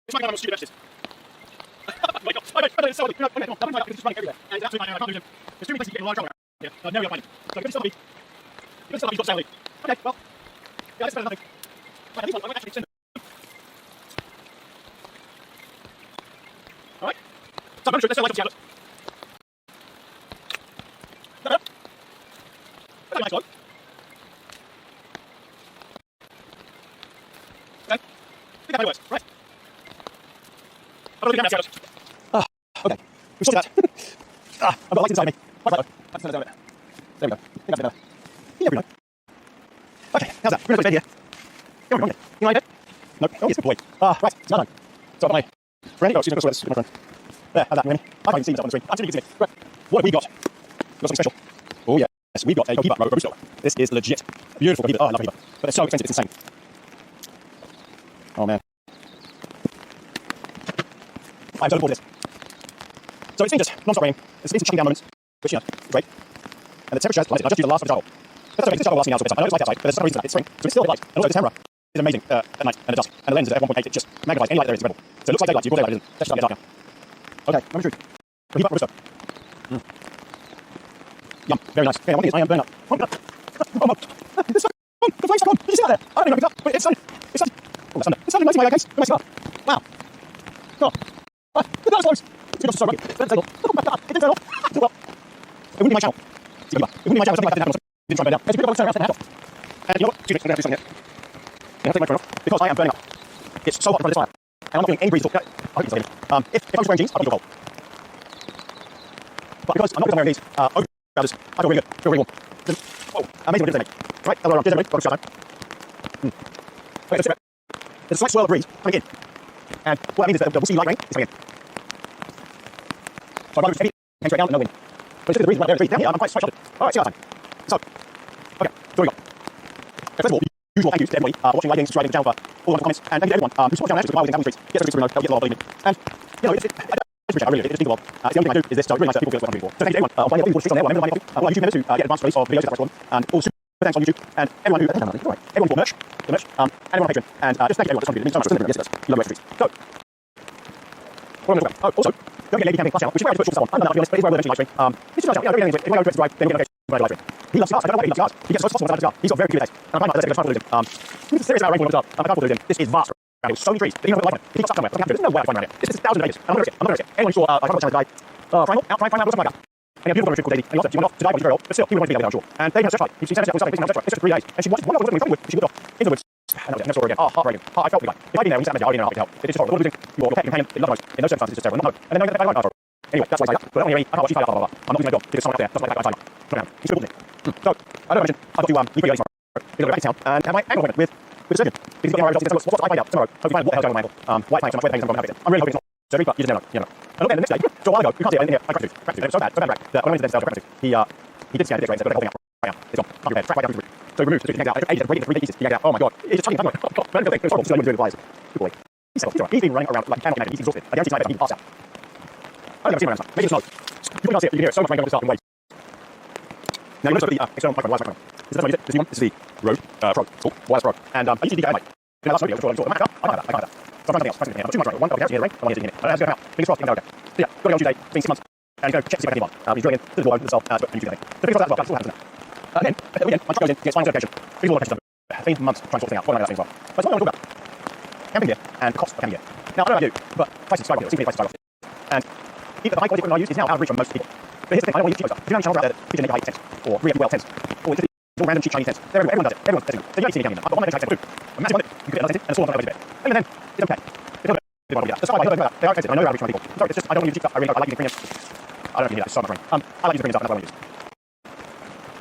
It's like one of those stupid messages. Oh my god, it's so ugly. No, come on, come on, it's just running everywhere. And it's absolutely fine, I can't lose him. There's too many places you get in a large trouble around here. No, you'll find him. So you're going to stop me. You're going to stop me, you've got to stay. Okay, well. Yeah, that's better than nothing. Right, these ones, I won't actually send them. Alright. So I'm going to shoot, let's go light up the outlet. Is that better? That's a nice glow. Okay. I think that works. Right. I'll look at the outlet. Okay. We've sorted that. I've got lights inside of me. Right, though. Let's turn it down a bit. There we go. I think that's a bit better. Yeah, we go. Okay, how's that? We're going to put bed here. Go on, you like it? Nope. Oh, yes, good boy. Right, it's now time. So I've got my friend. Oh, excuse me, I've got to sweat this. My friend. There, how's that? You hear me? I can't even see myself on the screen. I'm assuming you can see me. Right. What have we got? We've got something special. Oh, yeah. Yes, we've got a Cohiba Robusto. This is legit. Beautiful Cohiba. Oh, I love Cohiba. But they're so expensive, it's insane. Oh, man. I'm so looking forward to this. So it's been just non-stop raining. There's been some shutting down moments, which, you know, is great. And the temperature has plummeted. Now, just due to the last of the charcoal. But that's okay, this charcoal lasting now, so I know it's light outside, but there's no reason for that. It's spring, so it's still a bit light. And also, the camera is amazing at night and at dusk. And the lens is at f1.8, it just magnifies any light there is incredible. So it looks like daylight to you, broad daylight, it isn't. Let's start getting dark now. Okay, moment of truth. Cohiba Robusto. Yum, very nice. Okay, one thing is I am burning up. Oh, no. Oh, no. It's stuck on. The flame's stuck on. Did you see that there? I don't know if it's up, but it's sunny. It's sunny. Oh, that's under. It's sunny, nice in my case. Look at my cigar. Wow. Cool. Right. That was close. It's so rugged. It's turn off. Oh my god, it didn't turn off. Still well. It wouldn't be my channel. It wouldn't be my channel. Something like that didn't try to burn down. It's a good turn around, turn the head off. And you know what? Excuse me, I'm going to do something here. I'm going to take my phone off because I am burning up. It's so hot in front of this fire. And I'm not feeling any breeze at all. I hope you can see me. If I was wearing jeans, I'd feel cold. But because I'm not wearing these, over trousers, I feel really good. I feel really warm. Whoa, amazing what it did today, mate. Right, other way around. Cheers, everybody. Got to shut down. Wait, let's do it. There's a slight swirl of breeze coming in. And what that means is that the wispy light rain is coming in. So I'd rather it's heavy, came straight down and no wind. But it's just the breeze right there, the breeze. Down here, I'm quite sheltered. Alright, see you last time. So, okay, so we got. First of all, usual thank yous to everybody watching, liking, subscribing to the channel for all the comments. And thank you to everyone who supports the channel actually, while we're down the streets. Get some streets to get a lot of believing. And, you know, I really do. It's just think it's the only thing I do is this, so really nice that people feel what I'm doing for. So thank you to everyone on finding all the streets on there, or members of my all YouTube members who get advanced release of videos if that's one, and all super thanks on YouTube, and everyone who, everyone who bought merch, and everyone on Patreon, and just thank you everyone, that's something that means so much. Yes, it does. You love the streets. So, what am I talking about? Oh, also, don't get Lady Camping Plus channel, which is where I put short stuff on. I'm not to be honest, but it's where I will eventually live stream. It's just a channel, yeah, if you want to go to drive, then you're going to go to live stream. He loves cigars, I don't know why he loves cigars. He gets the most possible out of cigars. He's got very peculiar taste. And I find myself trying to lose him. He's serious about rainbow cigars. I can't lose him. This is vast. There's so many trees, but you don't put a light on it. If he got stuck somewhere, there's no way I can find around here. This is thousands of acres, and I'm not going to risk it. Anyone who saw, I can't channel guy, Frank, something like that. And a beautiful trip called Daisy, and he lost it. She went off to die when she was very old, but still, he would want to be there, I'm sure. And Daisy has just tried. She sent herself basically on a search. It's just 3 days. And she watched one of the women with, she went off into the woods. And that was it. Never saw her again. Oh, heartbreaking. I felt for the guy. If I'd been there when he sat in there, I'd been there and I'd be help. It's just horrible. Losing your pet companion, it loves most. In those circumstances, it's just terrible. Not know. And then I won't know. Anyway, that's why I say that. But I don't hear me. I can't watch you tie up, blah, blah, blah. I'm not losing my job because someone up there doesn't like that time. Not now. He's crippled me. So, I don't mention, I've got to leave video tomorrow. We're going to go back to town and have my ankle appointment with a surgeon. Because he's got MRI results. What's what I find out tomorrow. Hopefully find out what the hell's going on with my ankle. Why it's playing so much, where the pain's going to happen. I'm really hoping it's not surgery, but you just never know. You never know. And look, then the next day, so a while ago, you can't see it in here. I cracked tooth. It was so bad, that when I went to the dentist, I cracked tooth. He did scan it this way and said, got the whole thing out right now. It's gone. Can't be bad. Crack right down through the roof. So he removed the tooth, he yanked it out. It took ages to break it into 3 pieces. He yanked it out. Oh my god. It's just chugging. Oh god. It was horrible. So I'm doing the pliers. Good boy. He's settled. He's been running around like cannot imagine. He's exhausted. I guarantee tonight he's passed out. I've never seen him around. Maybe it's snow. You can't see it. You can hear it. So much rain going to start in waves. Now you notice the external microphone, wireless microphone. This is the one. This is the Rode Pro. Cool. Wireless Pro. And I usually do that mic. In the last video, I saw the Mac. I can't have that. So I'm trying something else. I've got 2 mics right. One over here to hear the rain. One here to hear it. I have to go out. Fingers crossed. Okay. So yeah, got to go on Tuesday. It's been 6 months. And go check to see if I can get one. He's drilling in. This is the wall. This is the cell. And YouTube thing. So fingers crossed that as well. That still happens now. Again, at the weekend, my truck goes in, gets final certification. These are all the questions I've been months trying to sort things out. What am I going to say as well? But it's what I want to talk about. Camping gear and the cost of camping gear. Now, I don't know about you, but prices skyrocket. It seems to be prices skyrocket. And even the high quality equipment I use is now out of reach for most people. But here's the thing, I don't want to use cheap stuff. If you have channels out there that feature naked high tents, or really well tents, or just all random cheap shiny tents, they're everywhere. Everyone does it. Everyone's testing them. So you ain't seen me camping them. I've got one naked high tent too. A massive one that you can get another tent and a small one that goes to bed. Even then, it's okay. It's okay. The sky, they are expensive. I know they're average for people. I'm sorry, it's just, I don't want to use cheap stuff. I really don't. I like using premium. I don't know if you hear that. It's so much rain. I like using premium stuff, and that's what I want to use.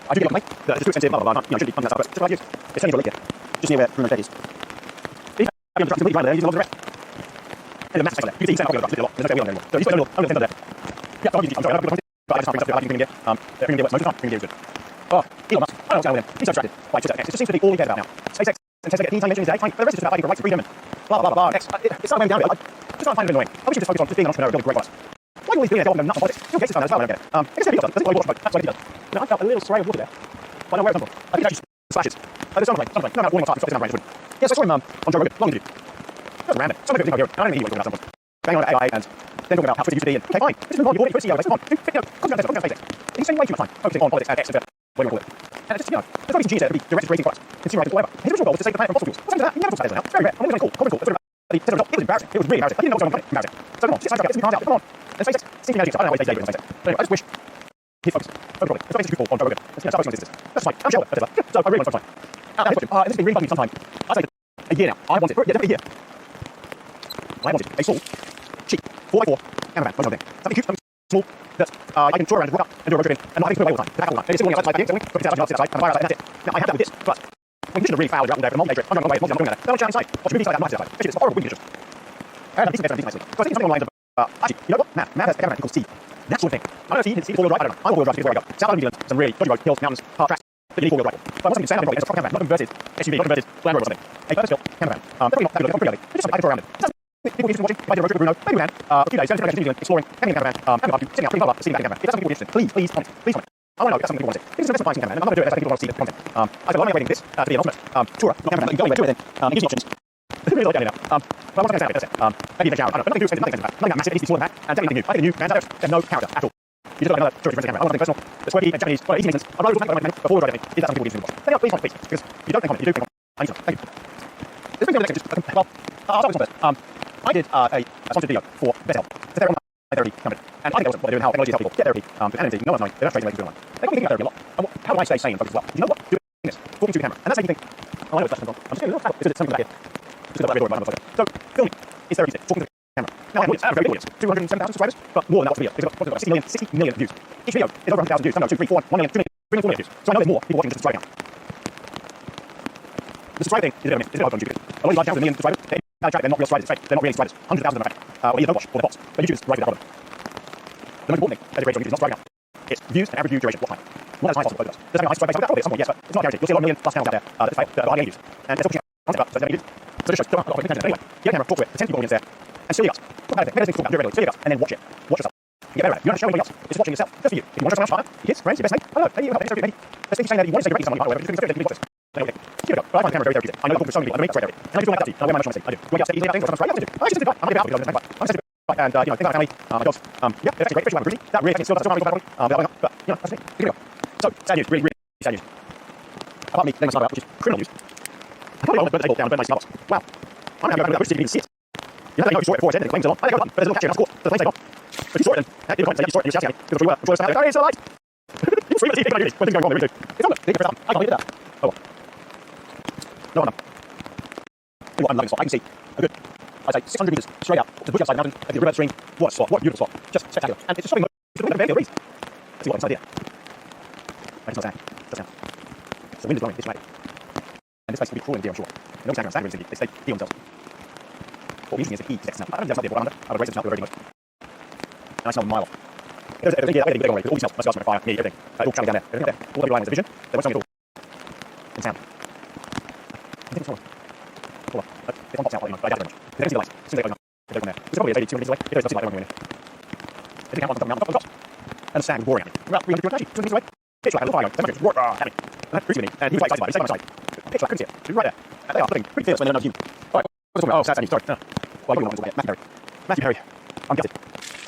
I do get on that it's too expensive, blah, blah, blah. You know, I should be funding that stuff, but just what I use. It's turning into a lake here. Just near where room and bed is. If you're completely blind there, using all the rest. There's a massive space on there. You can see inside of the lot. There's no wheel anymore. So he's got a little, I'm going to tent there. Yeah, I'm sorry, I'm not but I just can't bring stuff. I like using premium gear. Premium gear works most of the time. Premium gear is good. Oh, Elon Musk. I don't know what's going on with him. He's so distracted by Twitter X. It just seems to be all he cares about now. SpaceX and Tesla get a teeny tiny mention in his day, but the rest is just about fighting for rights and freedom and blah, blah, blah, blah. X. It's not going down a bit. I just find it annoying. I wish you just focus on just being an entrepreneur and building great products. Why do all these billionaires go off and go nuts on politics? Bill Gates is fine as well, I don't get it. I guess everybody does. Doesn't always watch smoke. That's what he does. Now, I felt a little spray of water there. I don't know where it comes from. I think it actually splashes. There's someone playing. No, warning on top. It's not yes, I saw him on Joe Rogan. Long interview. That was random. Some of it didn't go here. I don't know he was talking about some point. Bang on about AI and then talking about how Twitter used to be. And okay, fine. Let's move on. You've already put CEO. Let's move on. Concentrate on SpaceX. He's spending way too much time focusing on politics and X and whatever you call it. And it's just, you know, there's no reason to use it to be directed to creating products, consumer items, whatever. His original goal was to save the planet from fossil fuels. What's into that? He never talks about Tesla now. It's very rare. I'm always going to call. Conference call. The Tesla result. It was embarrassing. It was really embarrassing. I didn't know what was going on. Embarrassing. So come on. 6 times get some new cars out. Come on. And SpaceX seems to be managing stuff. I don't know what he's day with on SpaceX. But anyway, I just wish he'd focus. Focus properly. Let's make this truthful on Joe Rogan. Let's start focusing on this. That's fine. I'm sure. Tesla. So I really want to focus on time. This has been really bugging me sometime. I'd say a year now. I wanted, yeah, definitely a year. I wanted a small, cheap, 4x4 camper van, most of them. Something cute, something small, that I can tour around and walk up and do a road trip in, and not having to put away all the time. Back all the time. It's still outside my thing, put it outside, and the fire outside, and that's it. Now, I have that with this, but when conditions are really foul, you're out all day for a multi-day trip, I'm going away, I'm not doing that. Don't watch out inside. Watch movies like that, not outside. Especially it's horrible wind conditions. And I'm decent better, decent nicely. So I think something along the lines of, actually, you know what? Matt has a camper van called Steve. That sort of thing. I don't know if he's four-wheel drive, I don't know. I'm all-wheel drive, because where I go. South of New Zealand, some really dodgy roads, hills, mountains, hard tracks. That you need four-wheel drive. But I want something to stand up and it's a proper camper van, not converted SUV, not converted Land Rover or something. A purpose-built camper van. Definitely not that good, I'm pretty ugly. It's just something I can throw around it. People interested in watching, I did a road trip with Bruno, maybe we can, a few days, so New Zealand, exploring, camping in a camper van, having a barbecue, sitting out, pretty blah, sitting back in a camper van. If that's something people are interested in, please comment. Please comment. I want to know if that's something people want to see. This is an investment buying camper van, and I'm not going to do it unless people want to see the content. I spent a lot of money waiting for this to be an ultimate tourer, not camper van, you can go anywhere, do it then. It gives you options. It really like down here now. But I want to stand it, that's it. Maybe a shower, I don't know. Nothing too expensive, nothing that massive, it needs to be smaller than that, and definitely new. I think the new vans out there, they have no character at all. You just got another touristy friendly camper. I want something personal, that's quirky and Japanese, well, easy maintenance. I'd rather take my money before I do anything. Is that something people need to watch? Let me know, please comment, please, because if you don't think comment, you do think comment. I need some. Thank you. This brings me to the next, well, I'll start with this one first. I did a sponsored video for Bethel. therapy company. And I think that was what they're doing, how technology helps people get therapy, with anonymity, no one's knowing, they're not straight away online. They got me thinking about therapy a lot. And how do I stay sane and focused as well? Do you know what? Doing this, talking to the camera. And that's making me think, oh, I know it's just I'm just doing a little tap, because it's something back here. Just got that red door in my mouth. So, filming is therapeutic, talking to the camera. Now, I have a very big audience, 207,000 subscribers, but more than that for videos. They've got 60 million views. Each video is over 100,000 views, some know 2, 3, 4, 1 million, 2 million, 3 million, 4 million views. So I know there's more people watching just subscribing now. The subscribe thing is a bit of a myth. It's a bit hard on YouTube. A lot of these live channels with a million subscribers, they're not real subscribers, right? They're not really subscribers. 100,000 of them, in fact. Or either don't watch, or they're bots. But YouTube is right with that problem. The most important thing as a creator on YouTube is not subscribing now. It's views and average view duration, what time. One at a time possible, both of us. Does that mean I subscribe based on that? Probably at some point, yes, but it's not guaranteed. You'll see a lot of million plus channels out there that fail, that are hardly any views. And they're still pushing content up, so it's never any views. So this shows a lot of content. Anyway, get a camera, talk to it, the 10 people audience there, and steal your guts. Talk about it, make things to talk about, do it regularly, steal your guts, and then watch it. Watch yourself. You get better at it. You don't have to show anybody else. It's watching yourself, just for you. If you want to show someone else, partner, kids, friends, your best mate, I don't know, maybe you help, maybe there's things you're saying that you want to say great to someone, you can't, whatever, just give it to anyway, give it a go. But I find the camera very therapeutic. I know I'm talking to so many people, I don't make it therapy. And I just feel like that to you, and I wear my much on my I do. Do I get upset easily about things or something? Yeah, I do. I just I'm a bit out because I'm sensitive. And, you know, things like family, my dogs, yeah, they're actually great, especially when I'm breathing. That really, still can't talk about it, but, you know, that's the thing. Here we go. So, sad news, really, really sad news. Apart from me letting my start out, which is criminal news. I probably won't burn the table down and burn my Starbucks. Wow. I'm going to go that so you can even see it. You have to know if you saw it before it's ended, the flames are on. I think I got but there's a little catch here, that's cool. So the flames take off. But you saw it then, you didn't say you saw it and you're shouting at me. Because we were, sorry, it's a light. You scream at the TV, when things are going wrong, they really do. It's on it. They press up. I can't hear that. Oh well. No one done. You know what, I'm loving the spot. I can see a good, I'd say 600 metres straight out to the bush outside the mountain, at the river stream. What a spot, what a beautiful spot. Just spectacular. And it's a shopping mode. It's a very good breeze. Let's see what inside here. It's not sand. It's just sand. So the wind is blowing this way. And this place will be crawling deer, I'm sure. And no standing on sand, really, they stay heal themselves. What we're using is a key to detect smell. I don't know if there's something I would raise the smell to a very good mode. And I smell a mile off. There's a thing that way, because all these smells, my cigars, my fire, me, everything. All travelling down there. Everything there. All the line is a vision. There was something at all. And sound. I think it's taller. Taller. It's one box out, but I doubt it very much. Because they can see the lights. As soon as they go up, they go from there. It's probably maybe 200 meters away. If there's nothing like when we're in there. If they count on the mountain, on the top. And the sand was roaring at me. About 300 meters, 200 meters away. Pitch black, a little fire going. 700 meters, roar at me. And that creeps with me. And he was quite excited about it. He stayed on my side. Pitch black, couldn't see it. He was right there. And they are looking pretty fierce when they're not human. Alright, what's talking about? Oh, sad news, sorry. No. Well, I probably want to talk about it. Matthew Perry. I'm gutted.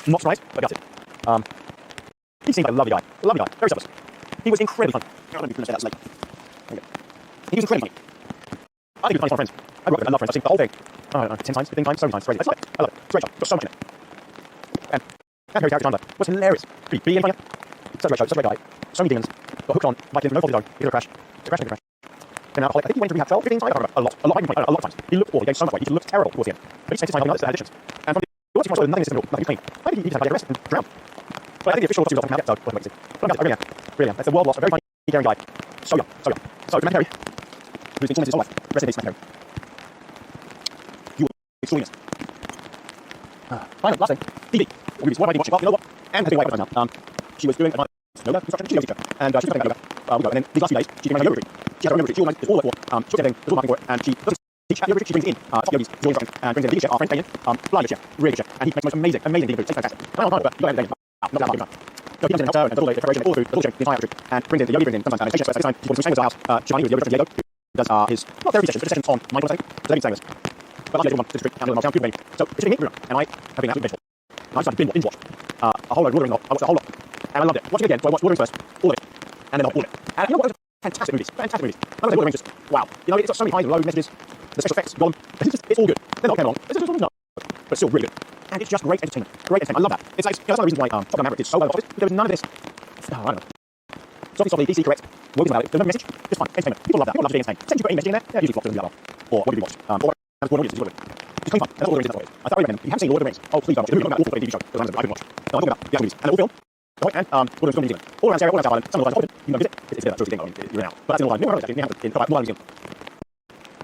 Not surprised, but gutted. He seemed like a lovely guy. A lovely guy. Very selfless. He was incredibly funny. I don't know if you can say that slate. There you go. He was incredibly funny. I think he was funny to my friends. I work with him. I love friends. I've seen the whole thing. I don't know, 10 times, 15 times, so many times. Crazy. It's like, I love it. It's a great show. Got so much in it. And Harry character Chandler was hilarious. Pretty being funny. Such a great show. Such a great guy. So many demons. Got hooked on. Might give him no fault of his own. He had a crash. He crashed into a crash. And now, I think he went to rehab 12, 15 times. I can't remember. A lot. I don't know, a lot of times. He looked poor. He gained so much weight. He looked terrible towards the end. But he spent his time helping others that had addictions. And from the watching my show, nothing is simple. Nothing clean. I think he just had to get arrested and drowned. But I think the official was off from that, so we'll wait and see. But I really am. Really am. That's a world lost. A very funny, caring guy. So young. So young. So, Matt Perry, who's been tormented his whole life. Rest in peace, Matt Perry. You were extraordinary. Finally, last thing. TV. Movies. What am I watching? Well, you know what? Anne has been away for time now. She was doing yoga instruction. She's a yoga teacher. And she's been yoga. And then these last few days, she came on a yoga retreat. She has her own yoga retreat. She organizes all that for. She took everything. There's all marketing for it. And she doesn't teach at the yoga retreat. She brings in top yogis, doing instructions, and brings in a vegan chef, our friend Damien, blind chef, really good chef. And he makes the most amazing vegan food. It's fantastic. I don't know, but you got to have Damien. Not that much. So he comes in and helps her and does all the preparation, all the food, all the entire retreat, and brings in the yogi, brings in sometimes an experts. This time, he's staying with our house. Giovanni, who's the yoga from Diego, who does his, not therapy sessions, but sessions on mindfulness. So they've been staying with us. But I'll let everyone to the retreat, and I'm good venue. So it's sitting here, and I have been absolutely vengeful. And I decided to binge watch a whole load of Lord of the Rings. I watched the whole lot, and I loved it. Watching it again, so I watched Lord of the Rings first, all of it, and then all of it. And you know what? Fantastic movies. Fantastic movies. I was like, Lord of the Rings just, wow. You know, it's got so many highs and lows messages, the special effects, Gollum. It's all good. They're not came along. It's just no. But it's still really good. And it's just great entertainment. Great entertainment. I love that. It's like, that's one of the reasons why Top Gun Maverick did so well. There was none of this. Oh, I don't know. Softly, DC correct. Woken about it. There's no message. Just fun. Entertainment. People love that. People love being entertained. Since you put any message in there, yeah, usually flops to the other. Or what did we watch? Or as Gordon Williams, it's clean fun. That's all there is. That's what it is. I thoroughly recommend. If you haven't seen Lord of the Rings, oh please don't watch it. It's about awful TV show because I couldn't watch. No, I'm talking about the other movies and they're all filmed. Right, and Gordon's filmed in New Zealand. All around Sarah, all around South Island. Some of the lines are you know, visit. It's a bit of a touristy thing. I mean, you're in out. But that's in all lines. Never heard of it. Actually. In Mobile Museum.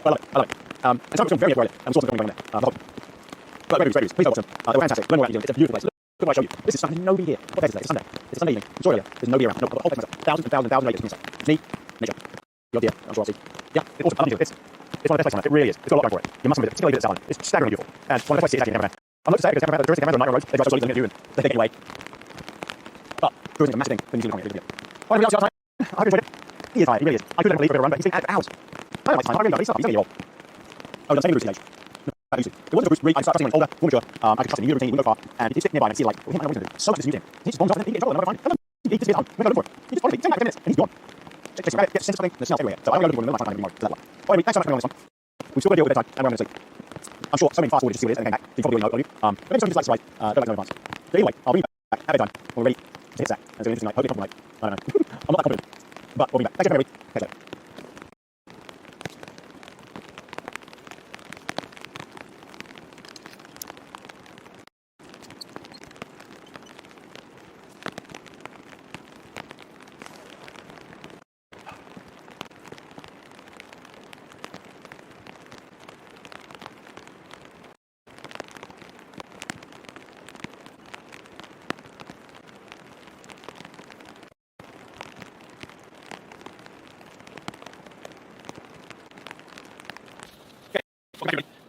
I love it. I love it. And some of them very everywhere. And sources going there. But great reviews. Please go watch them. They're fantastic. Learn more about New Zealand. It's a beautiful place. Look what I show you. This is something nobody here. What day is it? It's Sunday. It's a Sunday evening. It's earlier. There's nobody around. No, I've got the whole place myself. Thousands and thousands and thousands of acres to myself. It's me, nature. Your deer. I'm sure I'll see. Yeah, it's awesome. I love New Zealand. It's one of the best places on earth. It really is. It's got a lot going for it. You must admit it. Particularly at South Island. It's staggeringly beautiful. And one of the places it's actually never met. I'm not to say because the touristic cameras on night roads, they drive so slowly than you and they think anyway. But tourism is a massive thing for New Zealand economy. Well, everybody else got time. I hope you enjoyed it. He is tired. He really is. I couldn't believe it run, but he's been at it for hours. I don't like time. I really don't. He's not. He's only old. Oh, I'm saying Bruce age. No, Lucy. It wasn't a Bruce Reed. I started seeing when older, more mature. I could trust him. He knew everything. He would go far. And he did stick nearby and see like, well, he might know what he's going to do. So much is new to him. He just bonds off and then he gets in trouble and never find him. He disappears on. We're going to look for him. He just followed me. 10 minutes and he's gone. Chase him rabbit, get sent something, and the smell's everywhere. So I'm going to go to the time to that one. Anyway, thanks so much for coming on this one. We've still got to deal with bedtime and we're going to sleep. I'm sure so many fast forwarded to see what it is and came back. You probably already know, don't you? But maybe some of you like to write, don't like to know in advance. So either way, I'll bring you back at bedtime when we're ready to hit sack and do anything tonight. Hopefully a couple night. I don't know. I'm not that confident. But we'll be back. Thanks everybody. Catch you later.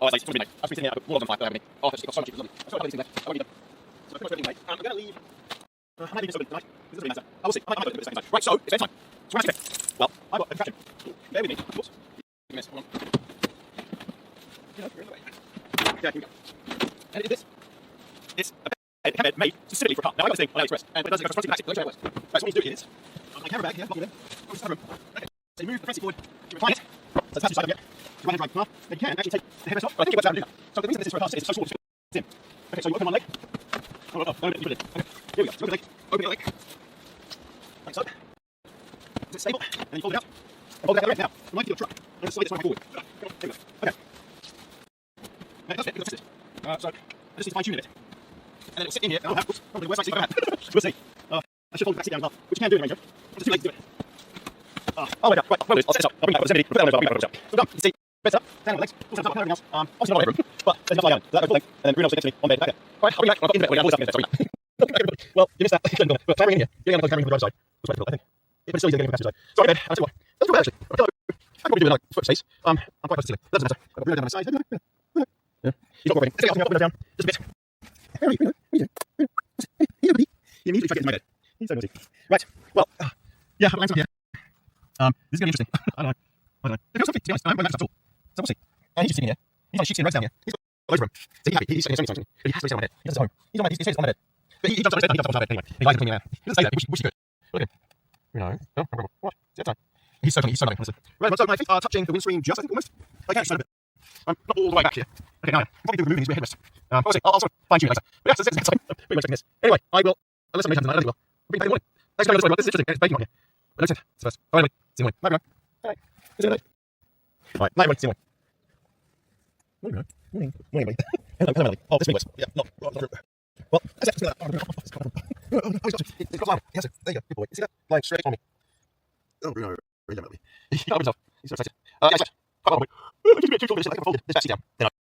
Oh, it's like 20 minutes. I've been sitting here, I put more on fire for me. Oh, it's got so much, it's lovely. I've got a couple of things left. I won't need them. So I've pretty much everything late. I'm going to leave. I might leave this open tonight. This doesn't really matter. I will see. I might do a bit of space. Right, so it's bedtime. So we're actually well, I've got a contraption. Bear with me. Oops. Miss. Hold on. You know, you're in the way. Okay, here we go. And it is this. It's a bed made specifically for a car. Now, I got this thing on AliExpress, but it does go for plastic. Let me show you how it works. Right, so what you do is, I've got my camera bag here, lock it in. Go to the room. Okay. So you move the plastic forward, you recline it. So it's the side of it. You want to drive the car, then you can actually take the headrest off. But I think it works out to do that. So the reason this is for a car is it's so small, it's in. Okay, so you open one leg. Oh, no, you put it in. Okay, here we go. So open the leg. Open the leg. Like so. Is it stable? And then you fold it out. And fold it out the other end. Now, you might feel a truck. I'm going to slide this one forward. Here we go. Okay. Now it does fit, because it's fitted. So, I just need to fine tune it. And then it will sit in here. And I'll have, oops, probably the worst I've ever had. We'll see. I should hold the back seat down as well, which you can do in the Ranger. It's too late to do it. Oh my god, right, I'll set this up. I'll bring that over the put that on the I'll bring that over the So done. You see, beds up, down on the legs, also up, everything else. Obviously not every room, but there's enough lie down. So that's full length, and then Bruno sits next to me on bed back there. Alright, I'll bring back, I've got internet where I'll stuff in there, so I'll bring that. Well, you missed that. But clambering in here, getting on the clambering from the driver's side. Was quite difficult, I think. Yeah, but it's still easy getting on the passenger side. So I'm in bed, and I'll tell you what. Let's do it actually. I can probably do another foot space. I'm quite close to the ceiling. That doesn't matter. I've got Bruno down on my side. Yeah. He's not cooperating. Let's get Bruno down just a bit. Bruno, what are you doing? He immediately tried to get into my bed. He's so naughty. Right, well, yeah, I've got lines up here. This is going to be interesting. I don't know. It feels something, to be honest. I haven't got matched at all. So we'll see. And he's just sitting here. He's like sheepskin roads down here. He's got loads of room. So he's happy. He's saying something. But he has to sit on my head. He does it at home. He's on my head. He's on my head. But he jumps on his bed and he jumps on my bed anyway. He lies between me and he doesn't stay there. He wish he could. Look at him. You know. Oh, what? It's that time. He's so funny. He's so funny, honestly. Right, so my feet are touching the windscreen just, I think, almost. I can actually stand a bit. I'm not all the way back here. Okay, now I'm probably doing removing these headrests. I'll see. I'll sort of fine tune it later. But yeah, so this is the time. I'm pretty much taking this. Anyway, I will, unless I'm later tonight, I don't think I will. I'll bring you back in the morning. Thanks for coming on this way. This is interesting. It's baking on here. But no sense. It's first. All right, see you in the morning. Bye, everyone. Bye. See you later. Right, night, everyone. See you in the morning. Morning. Morning, buddy. Hello, Melody. Oh, this is me, boys. Yeah, not the room. Well, that's it. Oh, he's got it. It's got down. He has it. There you go. Good boy. You see that? Lying straight on me. Oh, Bruno. Really, Melody. He can't help himself. He's so excited. Yeah, it's right. Come on, boy. Just a bit too short, but I can fold this back seat down. Then